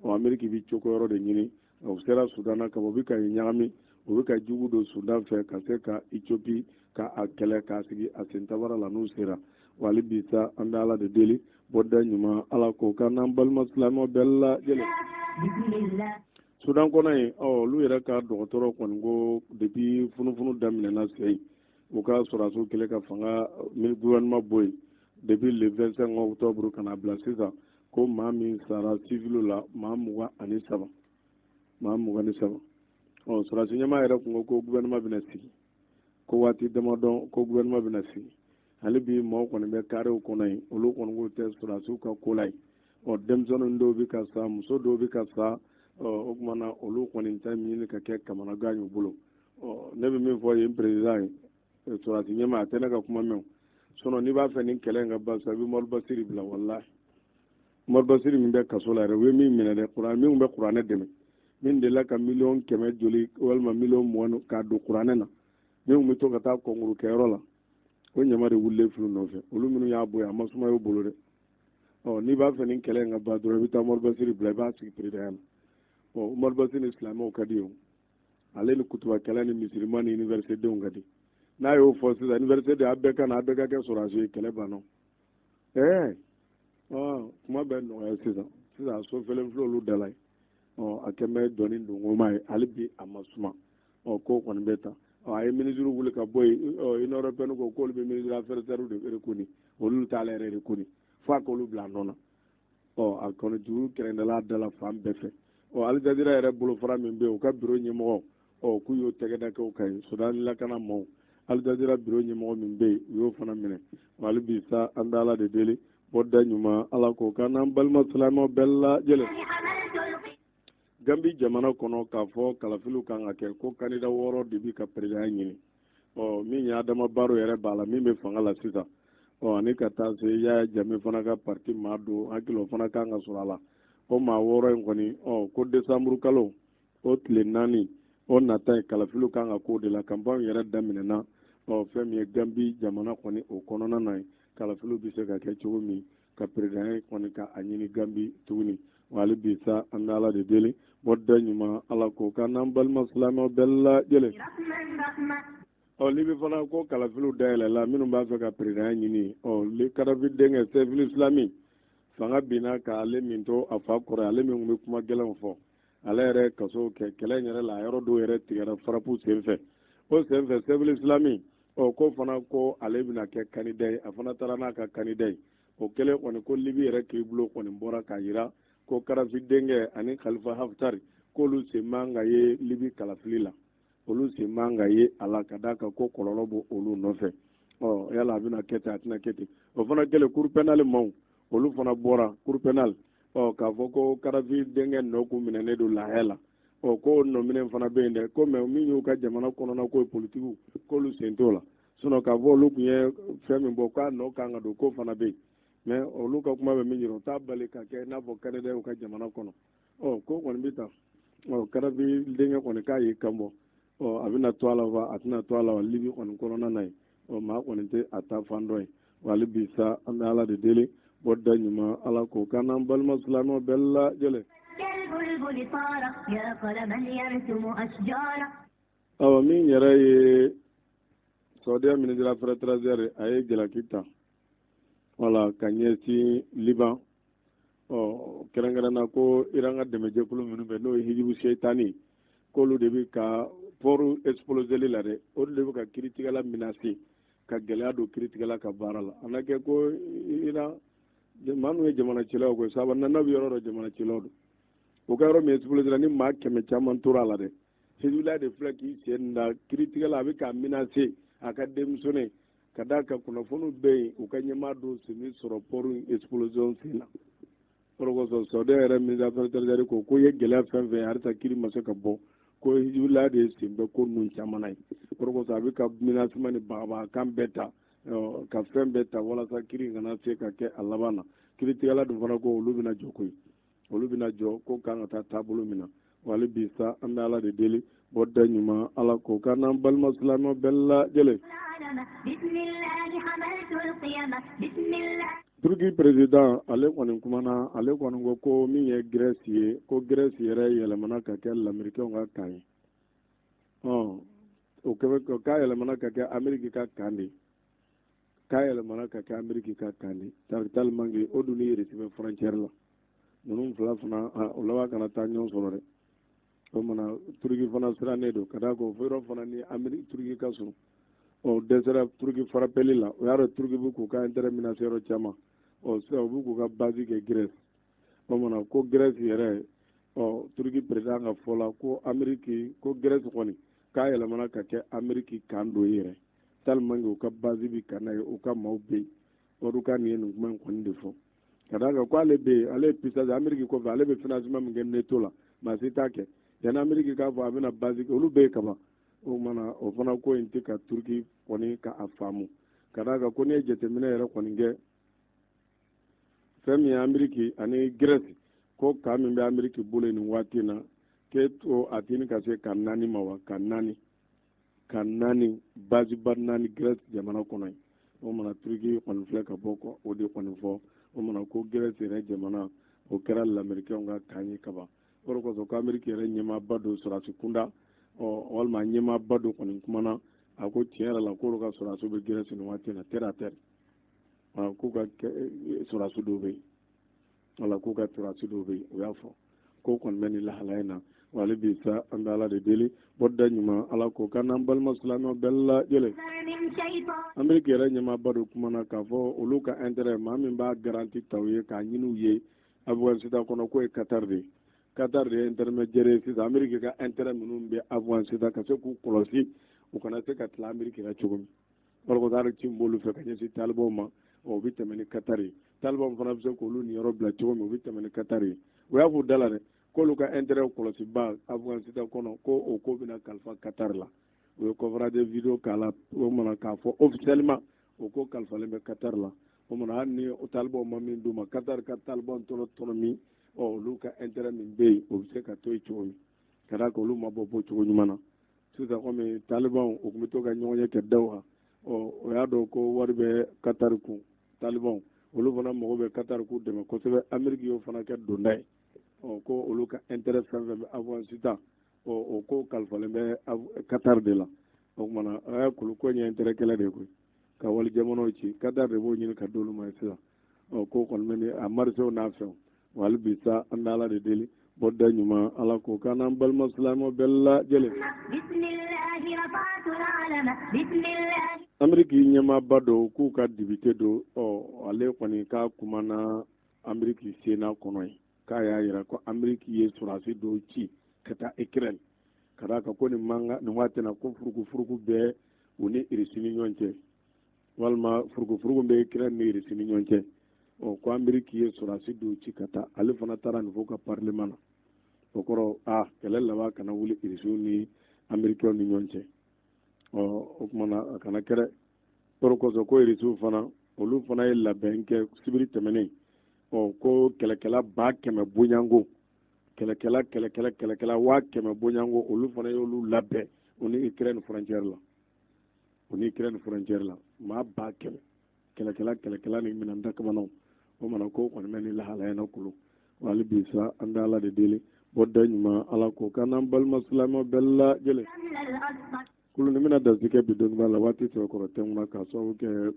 ma Ameriki bɛ cogoyɔrɔ de ɲini u sera Sudan na ka bɔ u bɛ ka ɲagami u bɛ ka jugu don Sudan fɛ ka se ka Ethiopie ka a kɛlɛ k'a sigi a sentabara la n'u sera wa hali bi sa an bɛ Ala de deli bɔda ɲuman Ala k'o kan n'an balima silamɛw bɛɛ lajɛlen. Sudan kɔnɔ yen olu yɛrɛ ka dɔgɔtɔrɔ kɔni ko depuis funufunu daminɛna sen u ka sɔrɔsiw kɛlen ka fanga gouvernement bɔ yen depuis le 25 octobre ka na bila sisan ko maa min sara civil la maa 23 sɔrɔsi ɲɛmaa yɛrɛ kun ko gouvernement bɛna sigi ko waati damadɔ ko gouvernement bɛna sigi hali bi maaw kɔni bɛ karew kɔnɔ yen olu kɔni ko tɛ sɔrɔsiw ka ko la yen denmisɛnnin dɔw bɛ ka sa muso dɔw bɛ ka sa o tuma na olu kɔni ta ɲini ka kɛ kamanagan y'u bolo ne bɛ min fɔ yen président ye sɔrɔsi ɲɛmaa a tɛ ne ka kuma mɛn sinon n'i b'a fɛ nin kɛlɛ in ka ban sa i bɛ Umaru Basiri bila walahi Umaru Basiri min bɛ kaso la yɛrɛ u ye min minɛ dɛ min bɛ kuranɛ dɛmɛ min delila ka 100 joli walima 20 k'a don kuranɛ na min bɛ to ka taa kɔnkuru kɛyɔrɔ la o ɲama de wulilen filɛ nɔfɛ olu minnu y'a bonya a ma suma y'u bolo dɛ n'i b'a fɛ nin kɛlɛ in ka ban dɔrɔn i bɛ taa Umaru Basiri bila i b'a sigi président na Umaru Basiri ni silamɛw ka di o ale ni kutubakɛla ni misirima ni université denw ka di n'a y'o fɔ sisan université de a bɛɛ ka na a bɛɛ ka kɛ sɔrɔsi ye kɛlɛ banna kuma bɛ nɔgɔya sisan a so fɛlen filɛ olu da la yen a kɛ bɛ dɔnni dongoma ye hali bi a ma suma ko kɔni bɛ ta a ye ministre wuli ka bɔ yen Union européenne ko k'olu bɛ ministre affaires étrangères de reconi olu t'ale yɛrɛ reconi f'a k'olu bila nɔ na a kɔni juru kɛrɛnkɛrɛnla da la fan bɛɛ fɛ Al Jazeera yɛrɛ bolofara min bɛ yen u ka bureau ɲɛmɔgɔ k'u y'o tɛgɛda kɛ o kan yen Sudan lakana maaw Al Jazeera bureau ɲɛmɔgɔ min bɛ yen u y'o fana minɛ hali bi sa an bɛ Ala de deli bɔda ɲuman Ala k'o kan n'an balima silamɛw bɛɛ lajɛlen. Gambi jamana kɔnɔ k'a fɔ kalafiliw kan ka kɛ ko candidat 6 de bi ka président ɲini min ye Adama Barrow yɛrɛ b'a la min bɛ fanga la sisan ani ka taa se Yaya Jammeh fana ka parti maa don hakili o fana kan ka sɔrɔ a la o maa 6 in kɔni ko décembre kalo o tile 4 o nata ye kalafiliw kan ka k'o de la campagne yɛrɛ daminɛna fɛn min ye Gambi jamana kɔni o kɔnɔna na ye kalafiliw bɛ se ka kɛ cogo min ka président kɔni ka a ɲini Gambi tuguni wali bi sa an bɛ Ala de deli bɔda ɲuman Ala ko k'an n'an balima silamɛw bɛɛ lajɛlen Libi fana ko kalafiliw dayɛlɛla minnu b'a fɛ ka président ɲini Kadafi denkɛ Sefuli Silami fanga binna ka ale min to a fa kɔrɔ ale min bɛ kuma gɛlɛnw fɔ ale yɛrɛ kaso kɛ kɛlɛ yɛrɛ la yɔrɔ dɔw yɛrɛ tigɛra farapu senfɛ o senfɛ Sefuli Silami ko fana ko ale bɛna kɛ candidat ye a fana taara n'a ka candidat ye o kɛlen kɔni ko Libi yɛrɛ kiibulon kɔni bɔra k'a jira ko Kadafi denkɛ ani Khalifa Haftar k'olu sen man ka ye Libi kalafili la olu sen man ka ye a la ka d'a kan ko kɔlɔlɔ b'o olu nɔfɛ yala a bɛna kɛ ten a tɛna kɛ ten o fana kɛlen cour pénale maaw olu fana bɔra cour pénale k'a fɔ ko Kadafi denkɛ nɔ kun minɛnen don lahɛ la ko nɔ minɛ fana bɛ yen dɛ ko mais min y'u ka jamana kɔnɔna ko ye politigiw k'olu sen t'o la sinon k'a fɔ olu tun ye fɛn min bɔ k'a nɔ kan ka don ko fana bɛ yen mais olu ka kuma bɛ min yira o t'a bali ka kɛ i n'a fɔ candidat y'u ka jamana kɔnɔ ko kɔni bɛ tan Kadafi denkɛ kɔni k'a y'i kan bɔ a bɛna to a la wa a tɛna to a la wa Libi kɔni kɔnɔna na yen maa kɔni tɛ a ta fan dɔ ye wali bi sa an bɛ Ala de deli bɔda ɲuman Ala ko k'an n'an balima silamɛw bɛɛ lajɛlen min yɛrɛ ye Saudiya ministre des Affaires étrangères a ye jalaki ta wala ka ɲɛsin Liban kɛrɛnkɛrɛnna ko Iran ka dɛmɛjɛkulu minnu bɛ n'o ye Hijibu Seyitani k'olu de bɛ ka port exploseli la dɛ olu de bɛ ka kiiritigɛla menacer ka gɛlɛya don kiiritigɛla ka baara la a na kɛ ko Iran maa ninnu ye jamana cilaw koyi sabu n'a bɛ yɔrɔ dɔ jamana cilaw don o ka yɔrɔ min explosera ni maa 100 caman tora a la dɛ Hizbullah de filɛ k'i sen da kiiritigɛla a bɛ ka menacer a ka denmisɛnnin ka d'a kan kunnafoniw bɛ yen u ka ɲɛmaa dɔw sen bɛ sɔrɔ port explosion sen na o de kosɔn Saudiya yɛrɛ ministre des Affaires étrangères ko ye gɛlɛya fɛn fɛn ye halisa kiiri ma se ka bɔ ko Hizbullah de sen bɛ ko ninnu caman na ye o de kosɔn a bɛ ka menacement ni bagabagakan bɛɛ ta ka fɛn bɛɛ ta walasa kiiri kana se ka kɛ a laban na kiiritigɛla dun fana ko olu bɛna jɔ koyi olu bɛna jɔ ko kan ka taa taabolo min na wali bi sa an bɛ Ala de deli bɔda ɲuman Ala ko k'an n'an balima silamɛw bɛɛ lajɛlen Turki président ale kɔni kumana ale kɔni ko min ye Grèce ye ko Grèce yɛrɛ yɛlɛmana ka kɛ lamɛrikɛnw ka kan ye o k'a yɛlɛmana ka kɛ Amérique ka kan de k'a yɛlɛmana ka kɛ Amérique ka kan de tellement que o dun ni Russie bɛ frontière la ninnu fila fana o laban kana taa ɲɔgɔn sɔrɔ dɛ o mana Turki fana sirannen don ka d'a kan o yɔrɔ fana ni Amérique Turki ka surun dɛsɛra Turki farapeli la o y'a dɔn Turki bɛ k'u ka intérêt menacer yɔrɔ caman sisan u bɛ k'u ka base kɛ Grèce o mana ko Grèce yɛrɛ Turki président ka fɔ la ko Amérique ko Grèce kɔni k'a yɛlɛmana ka kɛ Amérique kan dɔ ye yɛrɛ tellement que u ka base bɛ kan na ye u ka maaw bɛ yen olu ka nin ye nin kuma in kɔni de fɔ ka d'a kan ko ale bɛ yen ale ye puissance Amérique kɔfɛ ale bɛ financement min kɛ NATO la maa si t'a kɛ yanni Amérique k'a fɔ a bɛna base kɛ olu bɛ yen kaban o mana o fana ko in tɛ ka Turki kɔni ka a faamu ka d'a kan ko n'i ye jateminɛ yɛrɛ kɔni kɛ fɛn min ye Amérique ani Grèce ko kan min bɛ Amérique bolo nin waati in na k'e to a tini ka se ka 4 ma wa ka 4 base ba 4 Grèce jamana kɔnɔ ye o mana Turki kɔni filɛ ka bɔ kɔ o de kɔni fɔ o mana ko Grèce yɛrɛ jamana o kɛra lamɛrikɛnw ka kan ye kaban o de kosɔn ko Amérique yɛrɛ ɲɛmaaba dɔ sɔrɔdasi kunda walima ɲɛmaaba dɔ kɔni kumana a ko tiɲɛ yɛrɛ la k'olu ka sɔrɔdasiw bɛ Grèce nin waati in na terre à terre k'u ka sɔrɔdasi dɔw bɛ yen wala k'u ka sɔrɔdasi dɔw bɛ yen o y'a fɔ ko kɔni bɛ nin lahalaya in na wali bi sa an bɛ Ala de deli bɔda ɲuman Ala ko k'an n'an balima silamɛw bɛɛ lajɛlen Amérique yɛrɛ ɲɛmaaba dɔ kumana k'a fɔ olu ka intérêt maa min b'a garanti ta u ye k'a ɲini u ye Afghanistan kɔnɔ k'o ye Qatar de ye Qatar de ye intermédiaire ye sisan Amérique ka intérêt minnu bɛ Afghanistan ka se k'u kɔlɔsi u kana se ka tila Amérique la cogo min walasa ci b'olu fɛ ka ɲɛsin talibanw ma o bɛ tɛmɛ ni Qatar ye talibanw fana bɛ se k'olu niyɔrɔ bila cogo min o bɛ tɛmɛ ni Qatar ye o y'a fɔ da la dɛ k'olu ka intérêt kɔlɔsiba Afghanistan kɔnɔ ko o ko bɛna kalifa Qatar la o ye conférence de vidéo k'a la o mana k'a fɔ officiellement o ko kalifalen bɛ Qatar la o mana hali ni o talibanw ma min d'u ma Qatar ka talibanw tɔnɔ min olu ka intérêt min bɛ yen o bɛ se ka to yen cogo min ka d'a kan olu ma bɔ cogo ɲuman na sisan komi talibanw o tun bɛ to ka ɲɔgɔn ye kɛ daw kan o y'a dɔn ko wari bɛ Qatar kun taliban olu fana mago bɛ Qatar k'u dɛmɛ kosɛbɛ Amérique y'o fana kɛ donda ye ko olu ka intérêt fɛn fɛn bɛ avance ta o ko kalifalen bɛ Qatar de la o kumana a y'a kulu ko ɲɛ intérêt kɛlɛ de koyi ka wali jamanaw ci Qatar de b'o ɲini ka d'olu ma sisan ko kɔni bɛ ni a marsew n'a fɛnw wa hali bi sa an bɛ Ala de deli bɔda ɲuman Ala k'o k'an n'an balima silamɛw bɛɛ lajɛlen. Amérique ɲɛmaaba dɔ k'u ka député dɔ ale kɔni k'a kumana Amérique Sénat kɔnɔ ye k'a y'a jira ko Amérique ye sɔrɔdasi dɔw ci ka taa Ukraine ka d'a kan ko nin waati in na ko furukufuruku bɛ u ni Russie ni ɲɔgɔn cɛ walima furukufuruku bɛ Ukraine ni Russie ni ɲɔgɔn cɛ ko Amérique ye sɔrɔdasi dɔw ci ka taa ale fana taara nin fɔ ka parlement na o kɔrɔ kɛlɛ laban kana wuli Russie ni Américains ni ɲɔgɔn cɛ o kumana a kana kɛrɛ o kosɔn ko Russie fana olu fana ye labɛn kɛ sibiri tɛmɛnen ko kɛlɛkɛla 100 bonyanko kɛlɛkɛla 100 bonyanko olu fana y'olu labɛn u ni Ukraine frontière la maa 100 kɛlɛkɛla ni minɛn dakamanaw o mana ko kɔni bɛ ni lahalaya na kulu wali bi sa an bɛ Ala de deli bɔda ɲuman Ala ko k'an n'an balima silamɛw bɛɛ lajɛlen kulu ni bɛna dasi kɛ bi dɔnniba la waati sɛbɛkɔrɔ tɛ n kunna k'a sababu kɛ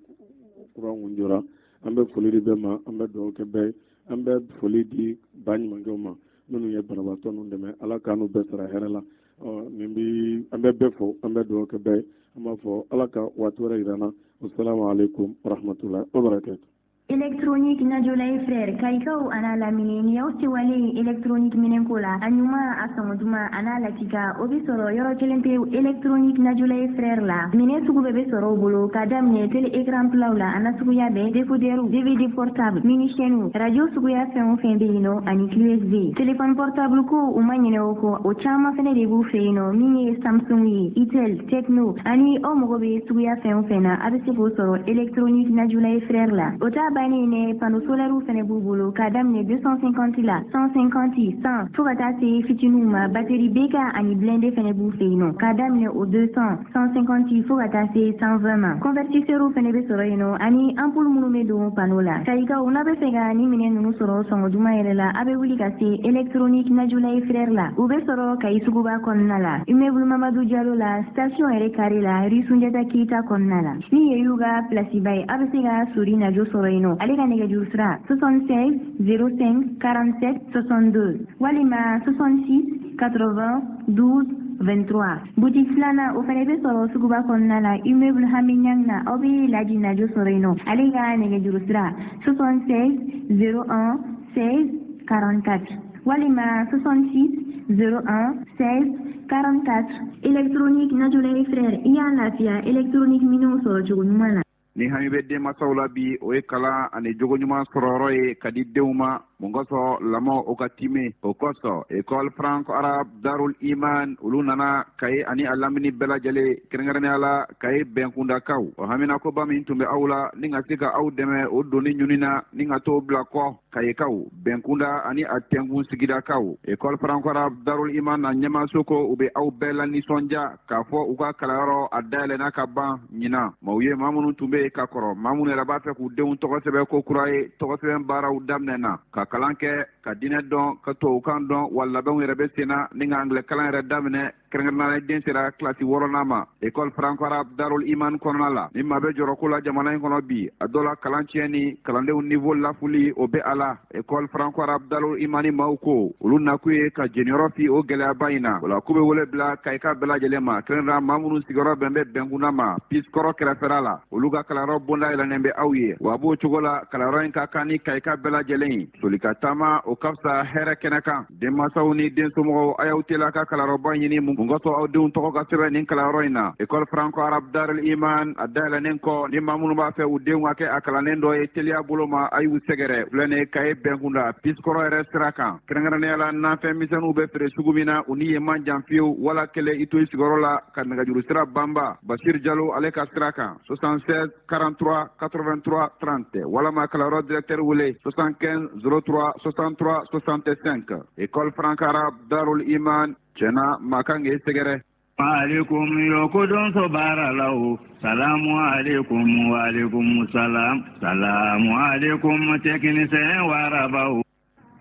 kuran kun jɔra an bɛ foli di bɛɛ ma an bɛ dugawu kɛ bɛɛ an bɛ foli di ba ɲumankɛw ma minnu ye banabaatɔ ninnu dɛmɛ Ala k'an n'u bɛɛ sara hɛrɛ la an bɛ bɛɛ fɔ an bɛ dugawu kɛ bɛɛ an b'a fɔ Ala ka waati wɛrɛ yira n na assalamu alaikum warahmatullahi wabarakatuh. Électronique Najolay frère Kaikaw ana lamini ni yaw wale électronique minen kola anyuma asonguduma ana latika obi soro yoro kelempe électronique Najolay frère la minen sugu bebe soro bolo kadamne télé écran plawla ana sugu yabe décoderu DVD portable mini chaîne radio sugu ya fen bino ani USB téléphone portable ko umanyene ko o chama fene de bu feino mini Samsung Itel Tecno ani o mogobe sugu ya fen na abese bo soro électronique Najolay frère la ota ne panneau solaire ou fene bubulu kadam ne 250 la 150 100 pour attaquer fitinuma batterie beka ani blindé fene bu feino kadam ne au 200 150 pour attaquer 120 convertisseur ou fene be soroino ani ampoule munu me do panneau la kaika una be fega ni minen nunu soro songo duma yele la abe wuli kasi électronique Najolay frère la ube soro kai suguba konna la immeuble Mamadou Diallo la station ere carré la rue Sunjata Keita konna la ni yuga place bay abe fega suri na jo soroino Allez nega jusra 76 05 47 62 walima 66 80 12 23 boutique flana o fene be soro suguba konna la immeuble haminyang na obi laji na jo soreno allez nega jusra 76 01 16 44 walima 66 01 16 44 électronique Najolay frère iya lafia électronique mino soro jogunumala ni hami be denmasaw la bi o ye kalan ani jogo ɲuman sɔrɔyɔrɔ ye ka di denw ma mun kosɔn lamɔ o ka time o kosɔn école franco arabe darul iman olu nana kaye ani a lamini bɛɛ lajɛlen kɛrɛnkɛrɛnnenya la kaye bɛnkundakaw o haminakoba min tun bɛ aw la ni ka se ka aw dɛmɛ o doni ɲuni na ni ka t'o bila kɔ kayekaw bɛnkunda ani a tɛnkun sigidakaw école franco arabe darul iman na ɲɛmaso ko u bɛ aw bɛɛ la nisɔndiya k'a fɔ u ka kalanyɔrɔ a dayɛlɛnna ka ban ɲina ma u ye maa minnu tun bɛ ka kɔrɔ maa minnu yɛrɛ b'a fɛ k'u denw tɔgɔ sɛbɛn ko kura ye tɔgɔsɛbɛn baaraw daminɛna ka kalan kɛ ka diinɛ dɔn ka tubabukan dɔn wa labɛnw yɛrɛ bɛ sen na ni ka angilɛ kalan yɛrɛ daminɛ kɛrɛnkɛrɛnnenya den sera kilasi 6nan ma école franco arabe darul iman kɔnɔna la ni maa bɛ jɔrɔko la jamana in kɔnɔ bi a dɔ la kalan tiɲɛni kalandenw niveau lafuli o bɛ a la école franco arabe darul imani maaw ko olu nakun ye ka jeniyɔrɔ fi o gɛlɛyaba in na o la k'u bɛ wele bila kayika bɛɛ lajɛlen ma kɛrɛnkɛrɛnnenya maa minnu sigiyɔrɔ bɛn bɛ bɛnkunda ma piskɔrɔ kɛrɛfɛla la olu ka kalanyɔrɔ bonda yɛlɛnnen bɛ aw ye wa a b'o cogo la kalanyɔrɔ in ka kan ni kayika bɛɛ lajɛlen ye soli ka taama o ka fisa hɛrɛ kɛnɛ kan denmansaw ni densomɔgɔw a y'aw teliya ka kalanyɔrɔba ɲini mun kosɔn aw denw tɔgɔ ka sɛbɛn nin kalanyɔrɔ in na école franco arabe darul iman a dayɛlɛnnen kɔ ni maa minnu b'a fɛ u denw ka kɛ a kalannen dɔ ye teliya bolo ma a y'u sɛgɛrɛ filɛ nin ye kaye bɛnkunda piskɔrɔ yɛrɛ sira kan kɛrɛnkɛrɛnnenya la nafɛn misɛnninw bɛ feere sugu min na u ni ye man jan fiyewu wala kɛlɛ i to i sigiyɔrɔ la ka nɛgɛjuru sira banba basir jalo ale ka sira kan 76 43 83 30 walama kalanyɔrɔ directeur wele 75 03 63 65 école franco arabe darul iman tiɲɛna maa kan k'e sɛgɛrɛ عليكم يقدون صبار له سلام عليكم وعليكم السلام سلام عليكم تكنسين وربه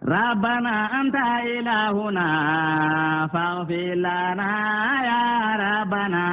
ربنا أنت إلهنا فاغفر لنا يا ربنا